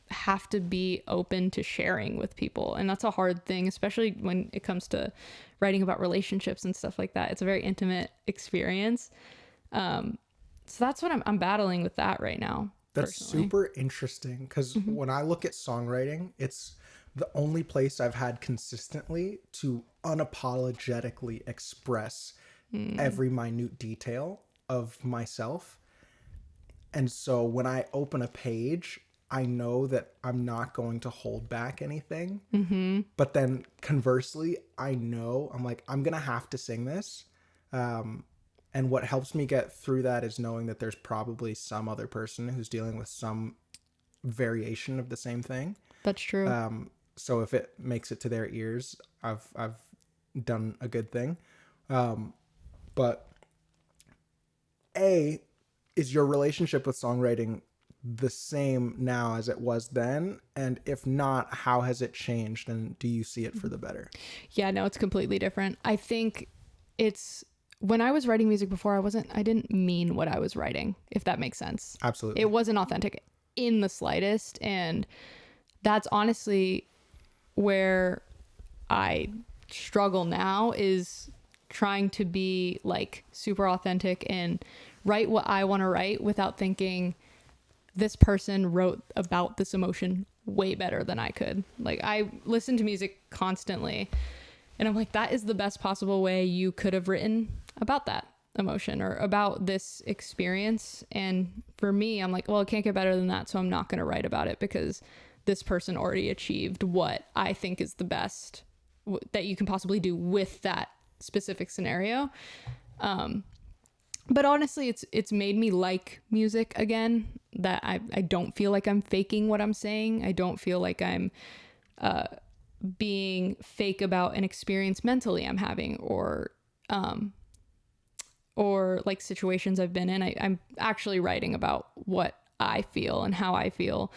have to be open to sharing with people. And that's a hard thing, especially when it comes to writing about relationships and stuff like that. It's a very intimate experience. So that's what I'm battling with that right now. That's personally. Super interesting because when I look at songwriting, it's the only place I've had consistently to unapologetically express every minute detail of myself. And so when I open a page, I know that I'm not going to hold back anything. But then conversely, I know I'm like, I'm going to have to sing this. And what helps me get through that is knowing that there's probably some other person who's dealing with some variation of the same thing. That's true. So if it makes it to their ears, I've done a good thing. But is your relationship with songwriting the same now as it was then? And if not, how has it changed? And do you see it for the better? Yeah, no, it's completely different. I think when I was writing music before, I didn't mean what I was writing, if that makes sense. Absolutely. It wasn't authentic in the slightest. And that's honestly where I struggle now, is trying to be like super authentic and write what I want to write without thinking this person wrote about this emotion way better than I could. Like, I listen to music constantly and I'm like, that is the best possible way you could have written about that emotion or about this experience. And for me, I'm like, well, it can't get better than that. So I'm not going to write about it because this person already achieved what I think is the best that you can possibly do with that specific scenario. But honestly, it's made me like music again, that I don't feel like I'm faking what I'm saying. I don't feel like I'm being fake about an experience mentally I'm having, or like situations I've been in. I'm actually writing about what I feel and how I feel.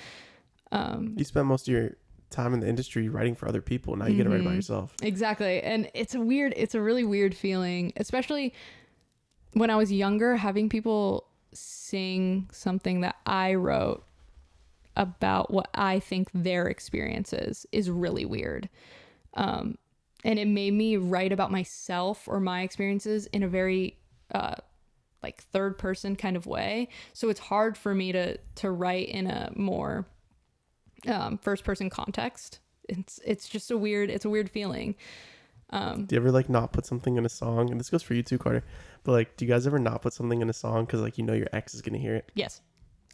You spent most of your time in the industry writing for other people. Now you get to write about yourself. Exactly. And it's a really weird feeling, especially when I was younger, having people sing something that I wrote about what I think their experience is really weird. And it made me write about myself or my experiences in a very like third person kind of way. So it's hard for me to write in a more first person context. It's just a weird feeling. Do you ever like not put something in a song? And this goes for you too, Carter. But like, do you guys ever not put something in a song because like your ex is gonna hear it? Yes,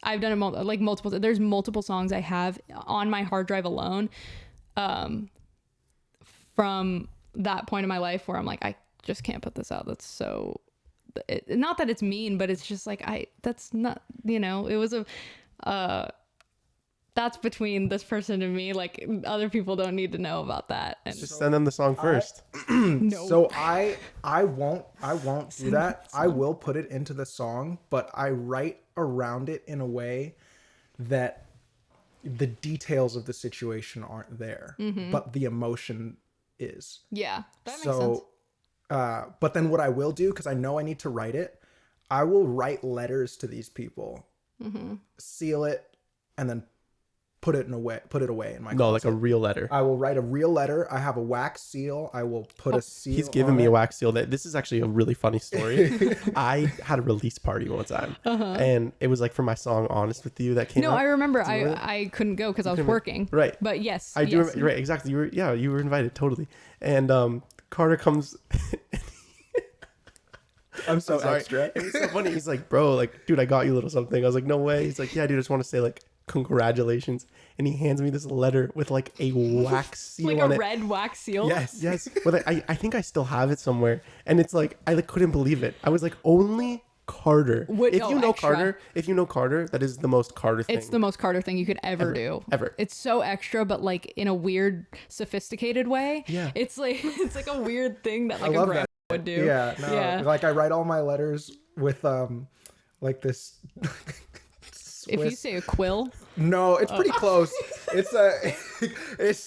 I've done it multiple. There's multiple songs I have on my hard drive alone, from that point in my life where I'm like, I just can't put this out. That's so. Not that it's mean, but it's just like that's not. It was that's between this person and me. Like, other people don't need to know about that. And just send them the song first. No. So I won't do that. I will put it into the song, but I write around it in a way that the details of the situation aren't there, but the emotion is. Yeah, that makes sense. But then what I will do, because I know I need to write it, I will write letters to these people, seal it, and then put it away in my closet. Like a real letter. I will write a real letter. I have a wax seal. I will put a seal. He's given me a wax seal. This is actually a really funny story. I had a release party one time, and it was like for my song "Honest with You" that came out. No, I remember. I couldn't go because I was working. Right. But yes, I do. Right. Exactly. You were invited totally. And Carter comes. I'm so sorry. extra. It was so funny. He's like, bro, like, dude, I got you a little something. I was like, no way. He's like, yeah, dude, I just want to say like, congratulations. And he hands me this letter with like a wax seal like on a it. red wax seal. Yes. But I think I still have it somewhere. And it's like, I like couldn't believe it. I was like, only Carter. If you know Carter, that is the most Carter thing. It's the most Carter thing you could ever do. Ever. It's so extra, but like in a weird, sophisticated way. Yeah. It's like a weird thing that like I a love grandma that. would do. Yeah. No, Yeah. Like I write all my letters with like this. If you say a quill. No, it's pretty close.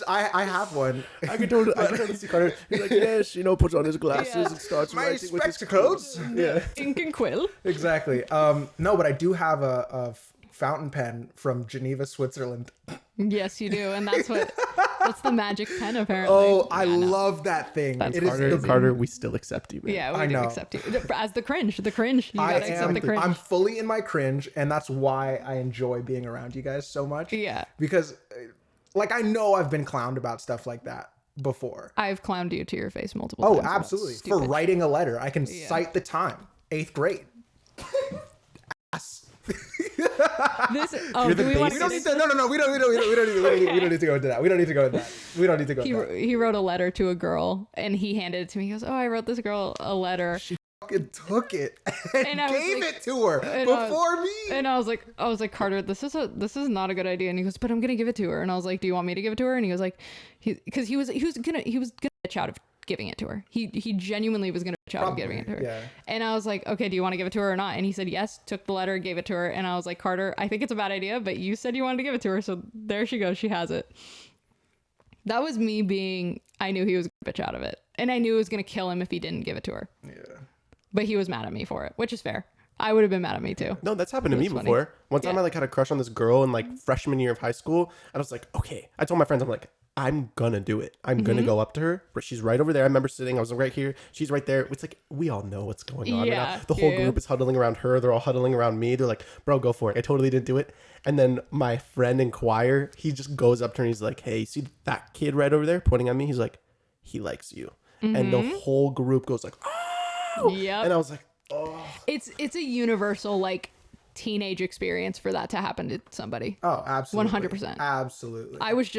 I have one. I could totally see Carter. He's like, yes, puts on his glasses and starts My writing with his spectacles. Yeah. Ink and quill. Exactly. No, but I do have a fountain pen from Geneva, Switzerland. Yes, you do. And that's the magic pen, apparently. Oh, I love that thing. That's Carter, we still accept you, man. Yeah, we do accept you. As the cringe. You gotta accept the cringe. I'm fully in my cringe, and that's why I enjoy being around you guys so much. Yeah. Because, like, I know I've been clowned about stuff like that before. I've clowned you to your face multiple times. Oh, absolutely. For writing a letter. I can cite the time. 8th grade. This. You're the Do we want We to don't need to. No. We don't need to go into that. We don't need to go into that. We don't need to go into that. He wrote a letter to a girl and he handed it to me. He goes, "Oh, I wrote this girl a letter." Fucking took it and I was gave like- it to her before me. And I was like, Carter, this is not a good idea. And he goes, "But I'm gonna give it to her." And I was like, "Do you want me to give it to her?" And he was like, because he was gonna bitch out of giving it to her. He genuinely was gonna bitch out of giving it to her. Yeah. And I was like, "Okay, do you want to give it to her or not?" And he said yes. Took the letter, gave it to her. And I was like, "Carter, I think it's a bad idea, but you said you wanted to give it to her, so there she goes. She has it." That was me being. I knew he was gonna bitch out of it, and I knew it was gonna kill him if he didn't give it to her. Yeah. But he was mad at me for it, which is fair. I would have been mad at me too. No, that's happened to It me was funny. before. One time Yeah. I like had a crush on this girl in like freshman year of high school. And I was like, okay. I told my friends, I'm like, I'm gonna do it. I'm gonna go up to her. She's right over there. I remember sitting. I was right here. She's right there. It's like, we all know what's going on right Yeah, now. The whole yeah. group is huddling around her. They're all huddling around me. They're like, bro, go for it. I totally didn't do it. And then my friend in choir, he just goes up to her and he's like, hey, see that kid right over there pointing at me? He's like, he likes you. And the whole group goes like, oh. Yep. And I was like, oh. It's a universal like teenage experience for that to happen to somebody. Oh, absolutely. 100%. Absolutely. I was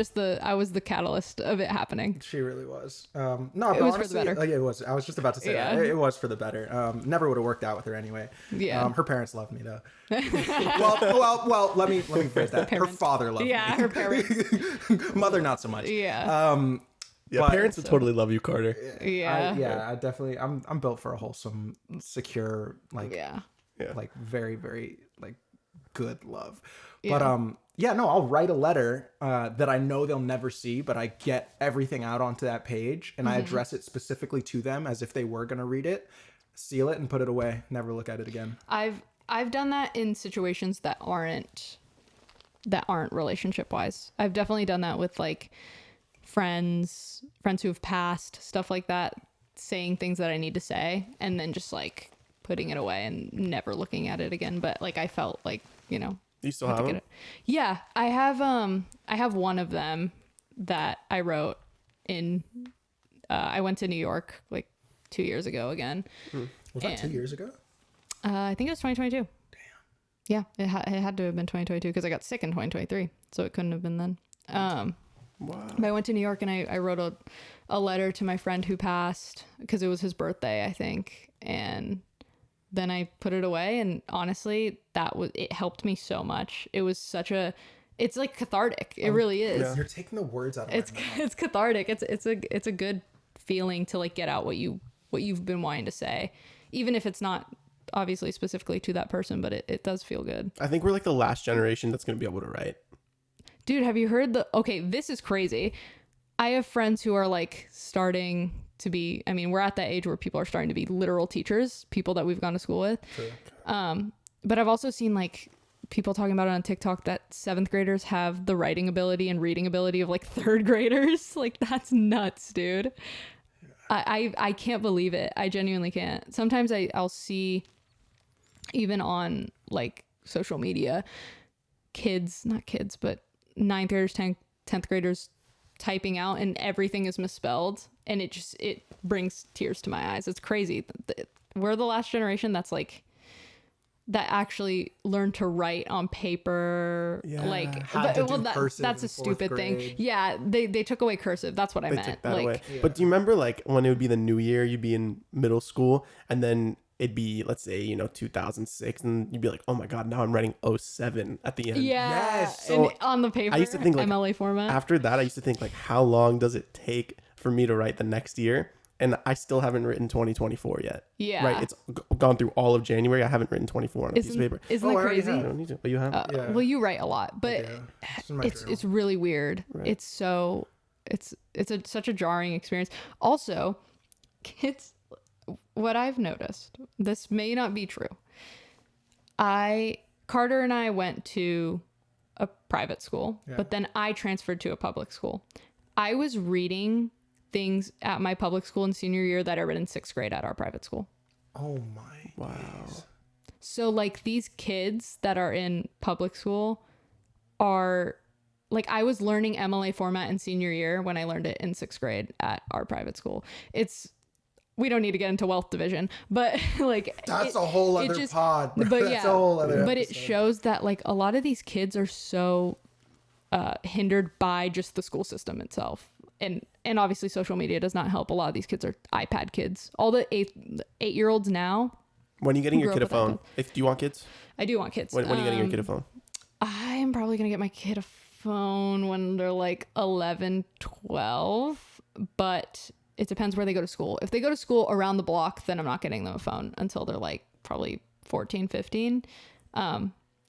the catalyst of it happening. She really was. No, It but was for the honestly, better. like, it was. I was just about to say Yeah. that. It was for the better. Never would have worked out with her anyway. Yeah. Her parents loved me though. well. Let me phrase that. Her Parents. father loved Yeah, her parents. me. Mother, not so much. Yeah. Yeah, But- parents would totally love you, Carter. Yeah. I definitely. I'm built for a wholesome, secure, like, Yeah. Yeah. like very, very like good love. Yeah. But yeah, no, I'll write a letter that I know they'll never see, but I get everything out onto that page and I address it specifically to them as if they were gonna read it, seal it, and put it away. Never look at it again. I've done that in situations that aren't relationship wise. I've definitely done that with like friends who've passed, stuff like that, saying things that I need to say and then just like putting it away and never looking at it again. But like I felt like, You still I had have to them? get it. Yeah, I have one of them that I wrote in I went to New York like 2 years ago again. Was that 2 And- years ago? I think it was 2022. Damn. Yeah, it had to have been 2022 because I got sick in 2023, so it couldn't have been then. Wow. But I went to New York and I wrote a letter to my friend who passed because it was his birthday, I think, and then I put it away. And honestly, it helped me so much. It was it's like cathartic. It really is. Yeah. You're taking the words out of It's my mouth. it's cathartic. It's a good feeling to like get out what you've been wanting to say, even if it's not obviously specifically to that person, but it does feel good. I think we're like the last generation that's going to be able to write. Dude, have you heard okay, this is crazy. I have friends who are like starting to be, I mean, we're at that age where people are starting to be literal teachers, people that we've gone to school with. True. But I've also seen like people talking about it on TikTok that 7th graders have the writing ability and reading ability of like 3rd graders. Like that's nuts, dude. I can't believe it. I genuinely can't. Sometimes I'll see even on like social media, not kids, but 9th graders, 10th graders typing out and everything is misspelled. And it brings tears to my eyes. It's crazy. We're the last generation that's like, that actually learned to write on paper. Yeah. Like, Had to do cursive that's in a 4th stupid thing. grade. Yeah. They took away cursive. That's what I They meant. took that Like, away. Yeah. But do you remember like when it would be the new year, you'd be in middle school and then it'd be, let's say, 2006 and you'd be like, oh my God, now I'm writing 07 at the end. yeah. Yes. And So, on the paper, I used to think, like, MLA format. After that, I used to think like, how long does it take for me to write the next year? And I still haven't written 2024 yet. Yeah. Right. It's gone through all of January. I haven't written 24 on a piece of paper. Isn't Oh, I that already crazy? I don't need to, but you have. Yeah. Well, you write a lot, but Yeah. It's in my it's journal. really weird. Right. It's such a jarring experience. Also, kids, what I've noticed, this may not be true. Carter and I went to a private school, Yeah. but then I transferred to a public school. I was reading things at my public school in senior year that I read in 6th grade at our private school. Oh my. Wow. So like these kids that are in public school are like, I was learning MLA format in senior year when I learned it in 6th grade at our private school. It's we don't need to get into wealth division, but like That's a whole other pod. But That's yeah, a whole other but it episode. shows that like a lot of these kids are so hindered by just the school system itself. And obviously social media does not help. A lot of these kids are iPad kids. All the 8-year-olds now. When are you getting your grew kid a up with phone? iPads. Do you want kids? I do want kids. When are you getting your kid a phone? I'm probably going to get my kid a phone when they're like 11, 12. But it depends where they go to school. If they go to school around the block, then I'm not getting them a phone until they're like probably 14, 15.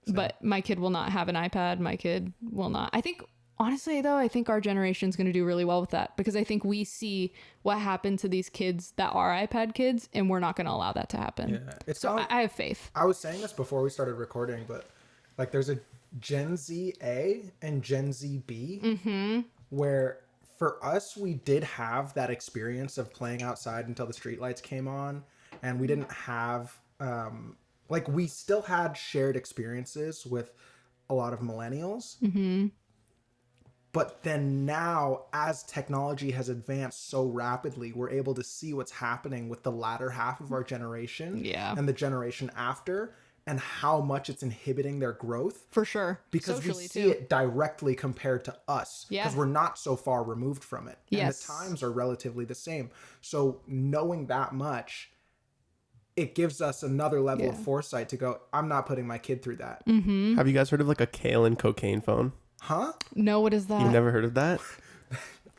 But my kid will not have an iPad. My kid will not. I think, honestly, though, I think our generation's going to do really well with that because I think we see what happened to these kids that are iPad kids, and we're not going to allow that to happen. Yeah. So I have faith. I was saying this before we started recording, but like there's a Gen Z A and Gen Z B where for us, we did have that experience of playing outside until the streetlights came on, and we didn't have, like we still had shared experiences with a lot of millennials. But then now, as technology has advanced so rapidly, we're able to see what's happening with the latter half of our generation and the generation after, and how much it's inhibiting their growth. For sure. Because socially we see too. it directly compared to us. Because we're not so far removed from it. And the times are relatively the same. So knowing that much, it gives us another level of foresight to go, I'm not putting my kid through that. Have you guys heard of like a kale and cocaine phone? Huh? No, what is that? You've never heard of that?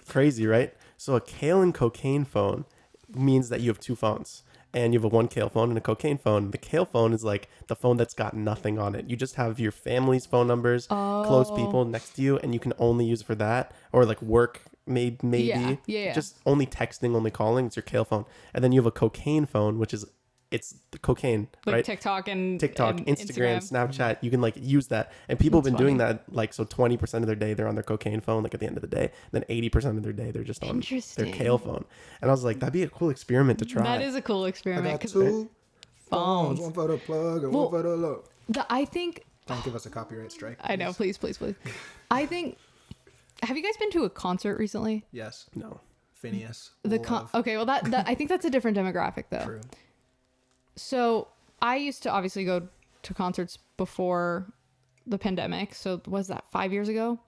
Crazy, right? So a kale and cocaine phone means that you have two phones. And you have a one kale phone and a cocaine phone. The kale phone is like the phone that's got nothing on it. You just have your family's phone numbers, close people next to you, and you can only use it for that. Or like work, maybe. Yeah. Just only texting, only calling. It's your kale phone. And then you have a cocaine phone, which is it's the cocaine, like right? TikTok, Instagram, Instagram. Snapchat. You can like use that, and people have That's been doing that. Like so, 20% of their day they're on their cocaine phone. Like at the end of the day, then 80% of their day they're just on their kale phone. And I was like, that'd be a cool experiment to try. That is a cool I experiment. got two phones, phones. one for the plug and one for the load. I think. Don't give us a copyright strike. I know, please. I think. Have you guys been to a concert recently? Yes. No. Phineas. Okay, well that I think that's a different demographic though. True. So I used to obviously go to concerts before the pandemic. So was that 5 years ago?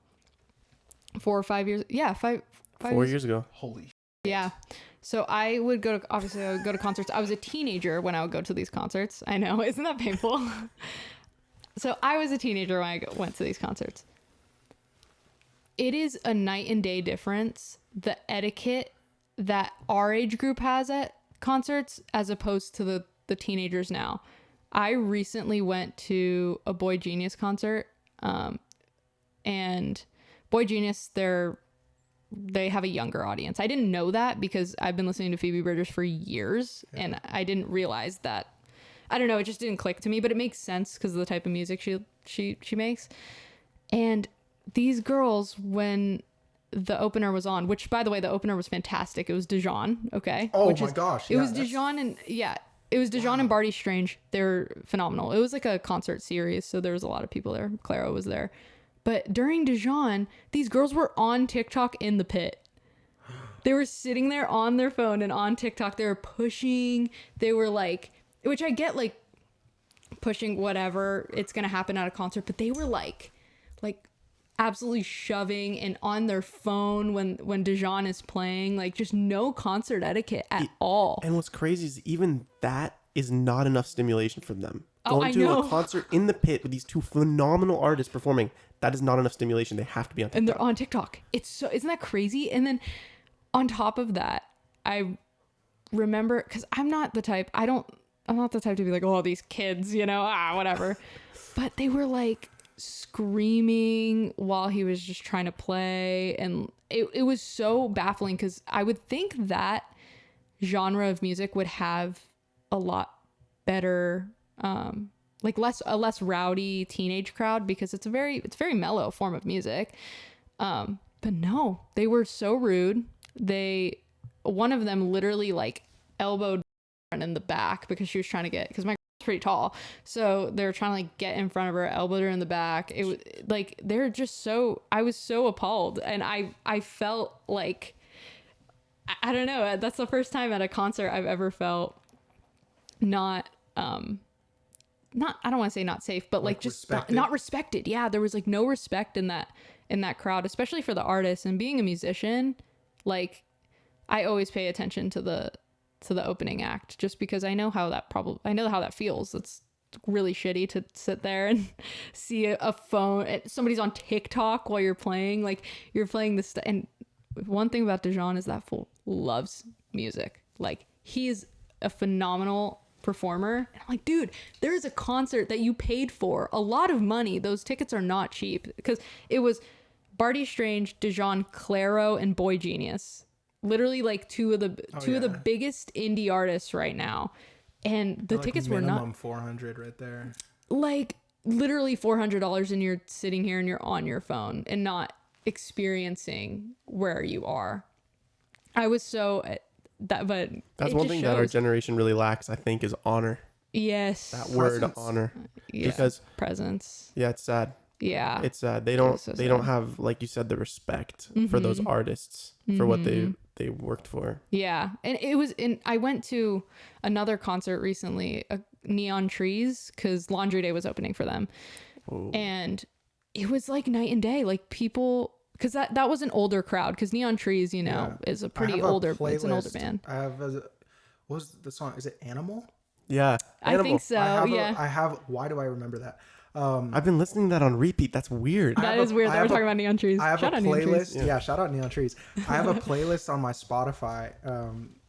4 or 5 years? Yeah, five 4 years ago. Holy. Yeah. So I would go to concerts. I was a teenager when I would go to these concerts. I know, isn't that painful? So I was a teenager when I went to these concerts. It is a night and day difference, the etiquette that our age group has at concerts as opposed to the teenagers now. I recently went to a Boy Genius concert, and Boy Genius, they have a younger audience. I didn't know that because I've been listening to Phoebe Bridgers for years, and I didn't realize that. I don't know, it just didn't click to me, but it makes sense because of the type of music she makes. And these girls, when the opener was on, which by the way, the opener was fantastic. It was Dijon, okay? Oh my gosh. It was Dijon and Barty Strange. They're phenomenal. It was like a concert series, so there was a lot of people there. Clara was there. But during Dijon, these girls were on TikTok in the pit. They were sitting there on their phone and on TikTok. They were pushing. They were like, which I get, like pushing whatever, it's going to happen at a concert, but they were like absolutely shoving and on their phone when Dijon is playing, like just no concert etiquette at all. And what's crazy is even that is not enough stimulation for them. Oh, Going I to know. a concert in the pit with these two phenomenal artists performing, that is not enough stimulation. They have to be on TikTok. And they're on TikTok. Isn't that crazy? And then on top of that, I remember, because I'm not the type to be like, oh, these kids, whatever. But they were like screaming while he was just trying to play, and it was so baffling because I would think that genre of music would have a lot better like a less rowdy teenage crowd because it's very mellow form of music, but no, they were so rude. One of them literally like elbowed in the back because she was trying to because my pretty tall, so they were trying to like get in front of her, elbowed her in the back. It was like they're just so, I was so appalled, and I felt like I don't know. That's the first time at a concert I've ever felt not not, I don't want to say not safe, but like just not respected. Yeah, there was like no respect in that crowd, especially for the artists. And being a musician, like I always pay attention to the opening act, just because I know how that feels. It's really shitty to sit there and see a phone, somebody's on TikTok while you're playing. Like you're playing this, and one thing about Dijon is that fool loves music. Like he's a phenomenal performer. And I'm like, dude, there's a concert that you paid for a lot of money. Those tickets are not cheap, because it was Barty Strange, Dijon, Claro, and Boy Genius. Literally like two of the biggest indie artists right now. And the tickets were not $400 right there. Like literally $400, and you're sitting here and you're on your phone and not experiencing where you are. I was so but that's one thing that our generation really lacks, I think, is honor. Yes. That word honor. Yeah. Because presence. Yeah, it's sad. Yeah. It's sad. They don't have, like you said, the respect for those artists for what they worked for. Yeah. And I went to another concert recently, Neon Trees, because Laundry Day was opening for them. Ooh. And it was like night and day. Like people, because that was an older crowd, because Neon Trees, is a pretty older, it's an older band. I have what was the song? Is it Animal? Yeah. Animal. I think so. Why do I remember that? I've been listening to that on repeat. That's weird. That is weird. They were talking about Neon Trees. I have a playlist. Yeah, shout out Neon Trees. I have a playlist on my Spotify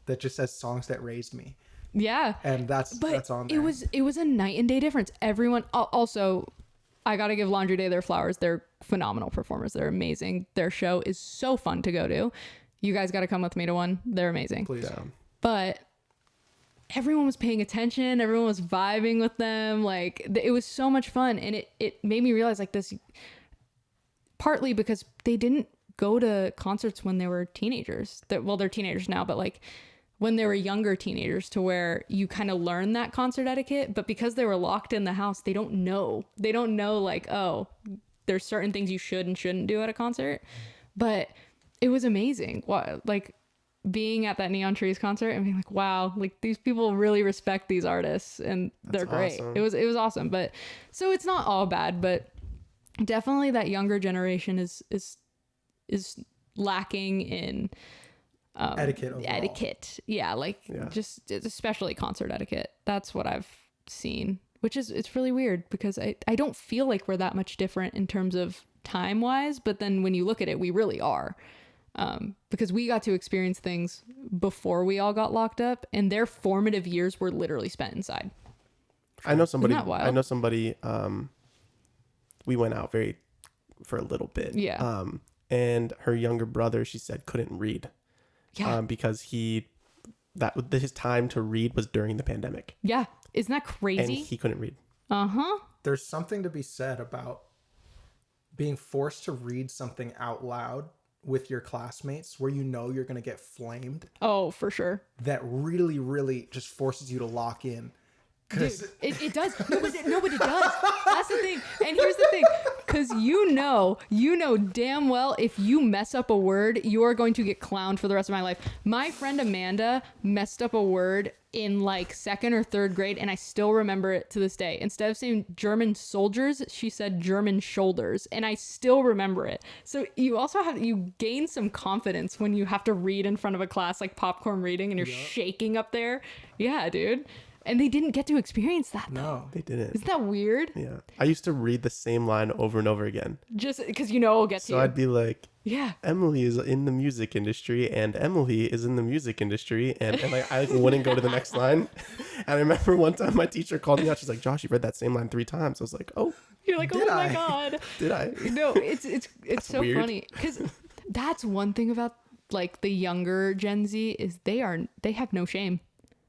that just says songs that raised me. Yeah. And that's on there. It was a night and day difference. Everyone also, I got to give Laundry Day their flowers. They're phenomenal performers. They're amazing. Their show is so fun to go to. You guys got to come with me to one. They're amazing. Please. But everyone was paying attention. Everyone was vibing with them. Like it was so much fun. And it made me realize like this, partly because they didn't go to concerts when they were teenagers. They're teenagers now, but like when they were younger teenagers, to where you kind of learn that concert etiquette, but because they were locked in the house, they don't know like, oh, there's certain things you should and shouldn't do at a concert. But it was amazing. Like being at that Neon Trees concert and being like, wow, like these people really respect these artists and they're great. Awesome. It was awesome. But so it's not all bad, but definitely that younger generation is lacking in etiquette. Just especially concert etiquette. That's what I've seen, which is, it's really weird, because I don't feel like we're that much different in terms of time wise, but then when you look at it, we really are. Because we got to experience things before we all got locked up, and their formative years were literally spent inside. I know somebody, we went out for a little bit. Yeah. And her younger brother, she said, couldn't read. Yeah. Because his time to read was during the pandemic. Yeah. Isn't that crazy? And he couldn't read. Uh-huh. There's something to be said about being forced to read something out loud with your classmates where you're going to get flamed. Oh, for sure. That really, really just forces you to lock in. Dude, it does. No, but it does. That's the thing. And here's the thing. Because you know damn well if you mess up a word, you are going to get clowned for the rest of my life. My friend Amanda messed up a word in like 2nd or 3rd grade, and I still remember it to this day. Instead of saying German soldiers, she said German shoulders, and I still remember it. So you gain some confidence when you have to read in front of a class, like popcorn reading, and you're shaking up there. Yeah, dude. And they didn't get to experience that, though. No, they didn't. Isn't that weird? Yeah. I used to read the same line over and over again. Just because it'll get to you. So I'd be like, yeah, Emily is in the music industry, and Emily is in the music industry. And like, I wouldn't go to the next line. And I remember one time my teacher called me out. She's like, Josh, you read that same line 3 times. I was like, oh. You're like, oh my God. Did I? No, it's so weird. Funny. Because that's one thing about like the younger Gen Z is they have no shame.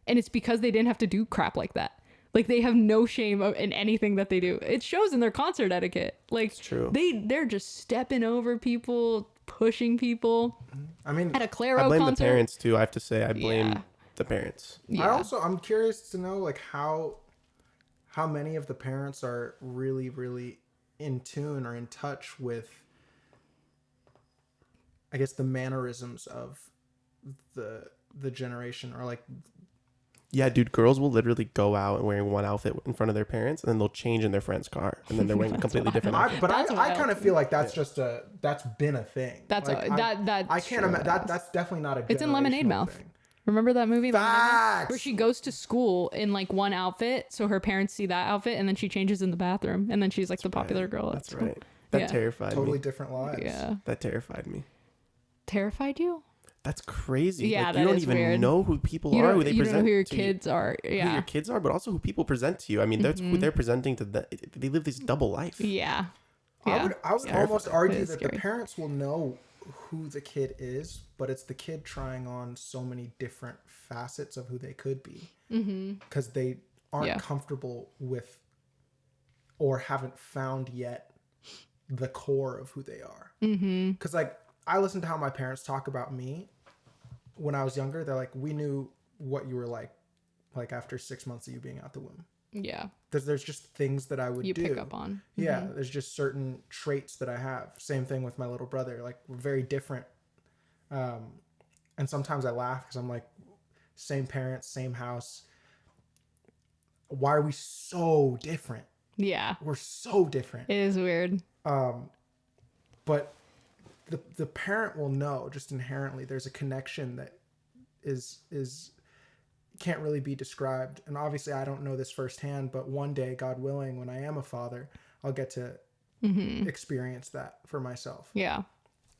And it's because they didn't have to do crap like that. Like they have no shame in anything that they do. It shows in their concert etiquette. Like it's true. They're just stepping over people, pushing people. I mean, at a Claro I blame concert, the parents too. I have to say, I blame the parents. Yeah. I'm curious to know like how many of the parents are really, really in tune or in touch with, I guess, the mannerisms of the generation, or like, Yeah, dude, girls will literally go out and wearing one outfit in front of their parents, and then they'll change in their friend's car, and then they're wearing a completely different outfit. I kind of feel like that's just that's been a thing. That's like, I can't imagine that's definitely not a. It's in Lemonade generational Mouth. thing. Remember that movie, Lemonade Mouth? Facts! Where she goes to school in like one outfit, so her parents see that outfit, and then she changes in the bathroom, and then she's like the popular girl. That's That's cool. right. That Yeah. terrified Totally me. different lives. Yeah. That terrified me. Terrified you? That's crazy. Yeah, like, that you don't is even weird. know who people You are, don't, who they you don't present know who your to you. kids are. Who Yeah. your kids are, but also who people present to you. I mean, that's who they're presenting to. They live this double life. Yeah. I would almost argue It is that scary. the parents will know who the kid is, but it's the kid trying on so many different facets of who they could be, because they aren't Yeah. comfortable with or haven't found yet the core of who they are. Because like I listen to how my parents talk about me when I was younger. They're like, we knew what you were like after 6 months of you being out the womb. Yeah. There's just things that I would You do. pick up on. Yeah, there's just certain traits that I have. Same thing with my little brother. Like, we're very different. And sometimes I laugh because I'm like, same parents, same house. Why are we so different? Yeah. We're so different. It is weird. But the parent will know just inherently. There's a connection that is can't really be described. And obviously I don't know this firsthand, but one day, God willing, when I am a father, I'll get to experience that for myself. Yeah.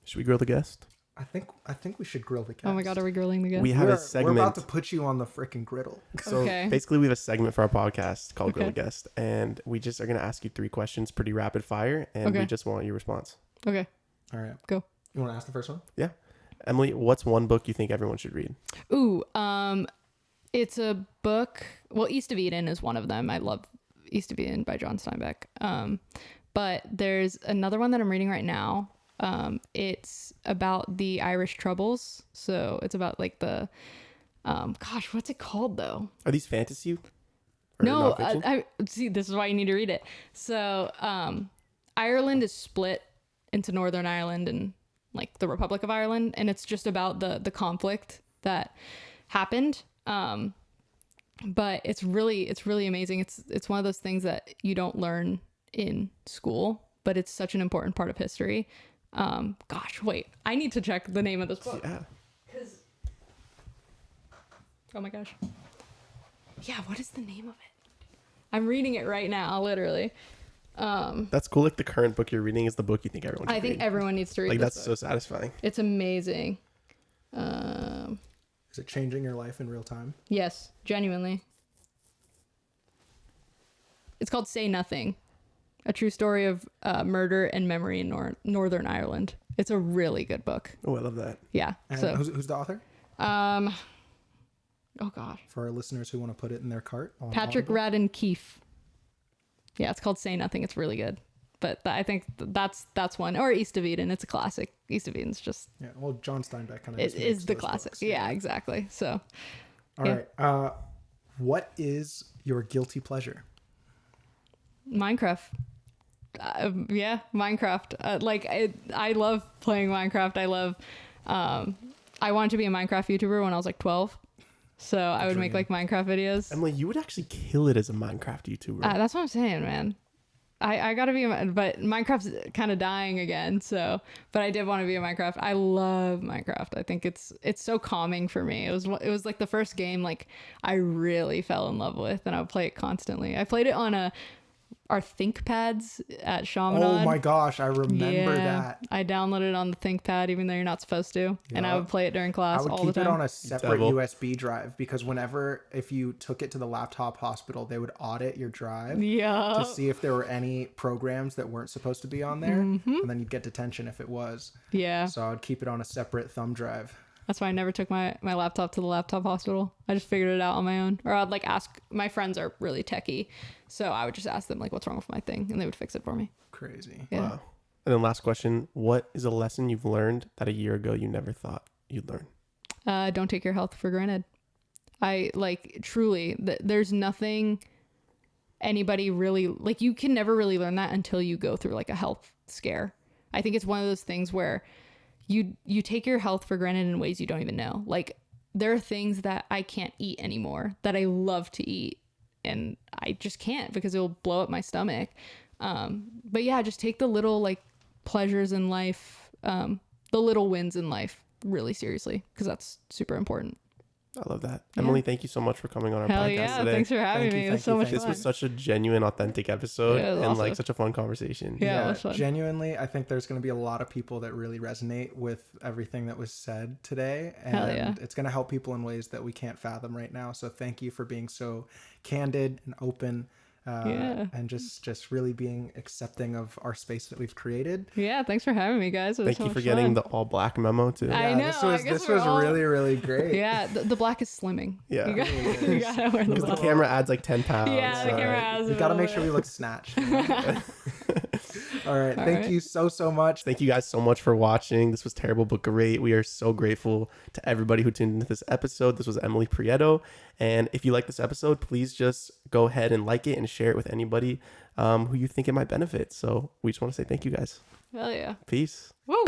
Should we grill the guest? I think we should grill the guest. Oh my God, are we grilling the guest? We have We're a segment. We're about to put you on the freaking griddle. So Okay. basically, we have a segment for our podcast called Grill the Okay. Guest, and we just are going to ask you 3 questions, pretty rapid fire, and we Okay. just want your response. Okay. All right. Go. You want to ask the first one? Yeah. Emily, what's one book you think everyone should read? Ooh, it's a book. Well, East of Eden is one of them. I love East of Eden by John Steinbeck. But there's another one that I'm reading right now. It's about the Irish Troubles. So it's about like the, gosh, what's it called though? Are these fantasy? Or No, nonfiction? I see. This is why you need to read it. So, Ireland is split into Northern Ireland and like the Republic of Ireland, and it's just about the conflict that happened. But it's really amazing. It's one of those things that you don't learn in school, but it's such an important part of history. Gosh, wait, I need to check the name of this book. Yeah. Oh my gosh. Yeah, what is the name of it? I'm reading it right now, literally. That's cool. Like the current book you're reading is the book you think everyone should I think read. everyone needs to read Like this that's book. so satisfying. It's amazing. Is it changing your life in real time? Yes, genuinely. It's called Say Nothing, a true story of murder and memory in Northern Ireland. It's a really good book. Oh, I love that. Yeah. And So, who's the author? oh gosh, For our listeners who want to put it in their cart. On Patrick Audible. Radden Keefe. Yeah, it's called Say Nothing. It's really good. But I think that's one. Or East of Eden. It's a classic. East of Eden's just Yeah, well, John Steinbeck kind of it is the classic. Yeah, exactly. So All yeah. right. What is your guilty pleasure? Minecraft. Yeah, Minecraft. I love playing Minecraft. I love. I wanted to be a Minecraft YouTuber when I was like 12, so I would make like Minecraft videos. Emily, you would actually kill it as a Minecraft YouTuber. That's what I'm saying, man. I gotta be, but Minecraft's kind of dying again. So, but I did want to be a Minecraft. I love Minecraft. I think it's so calming for me. It was like the first game like I really fell in love with, and I would play it constantly. I played it on our ThinkPads at Chaminade. Oh my gosh, I remember that. I downloaded it on the ThinkPad, even though you're not supposed to, and I Yeah. would play it during I class would all the keep it time. on a separate Devil. USB drive because if you took it to the laptop hospital, they would audit your drive Yeah. to see if there were any programs that weren't supposed to be on there, and then you'd get detention if it was. Yeah. So I would keep it on a separate thumb drive. That's why I never took my laptop to the laptop hospital. I just figured it out on my own. Or I'd like ask, my friends are really techie, so I would just ask them like, what's wrong with my thing? And they would fix it for me. Crazy. Yeah. Wow. And then last question, what is a lesson you've learned that a year ago you never thought you'd learn? Don't take your health for granted. I like truly, there's nothing anybody really, like you can never really learn that until you go through like a health scare. I think it's one of those things where you take your health for granted in ways you don't even know. Like there are things that I can't eat anymore that I love to eat, and I just can't because it'll blow up my stomach. But yeah, just take the little like pleasures in life, the little wins in life really seriously, because that's super important. I love that. Yeah. Emily, thank you so much for coming on our Hell podcast yeah, today. thanks for having me. It was so much This fun. was such a genuine, authentic episode, Yeah, it was and awesome. like such a fun conversation. Yeah, it was fun. Genuinely, I think there's going to be a lot of people that really resonate with everything that was said today, and Hell yeah. it's going to help people in ways that we can't fathom right now. So thank you for being so candid and open, and just really being accepting of our space that we've created. Yeah, thanks for having me, guys. It was Thank so you much for getting fun. the all black memo too. I know. This was really, really great. Yeah, the black is slimming. Yeah. You gotta wear the Because the black. camera adds like 10 pounds. Yeah, the camera has. We got to make sure we look snatched. You know? All right. Thank you so much. Thank you guys so much for watching. This was terrible but great. We are so grateful to everybody who tuned into this episode. This was Emily Prieto. And if you like this episode, please just go ahead and like it and share it with anybody who you think it might benefit. So we just want to say thank you guys. Hell yeah. Peace. Woo.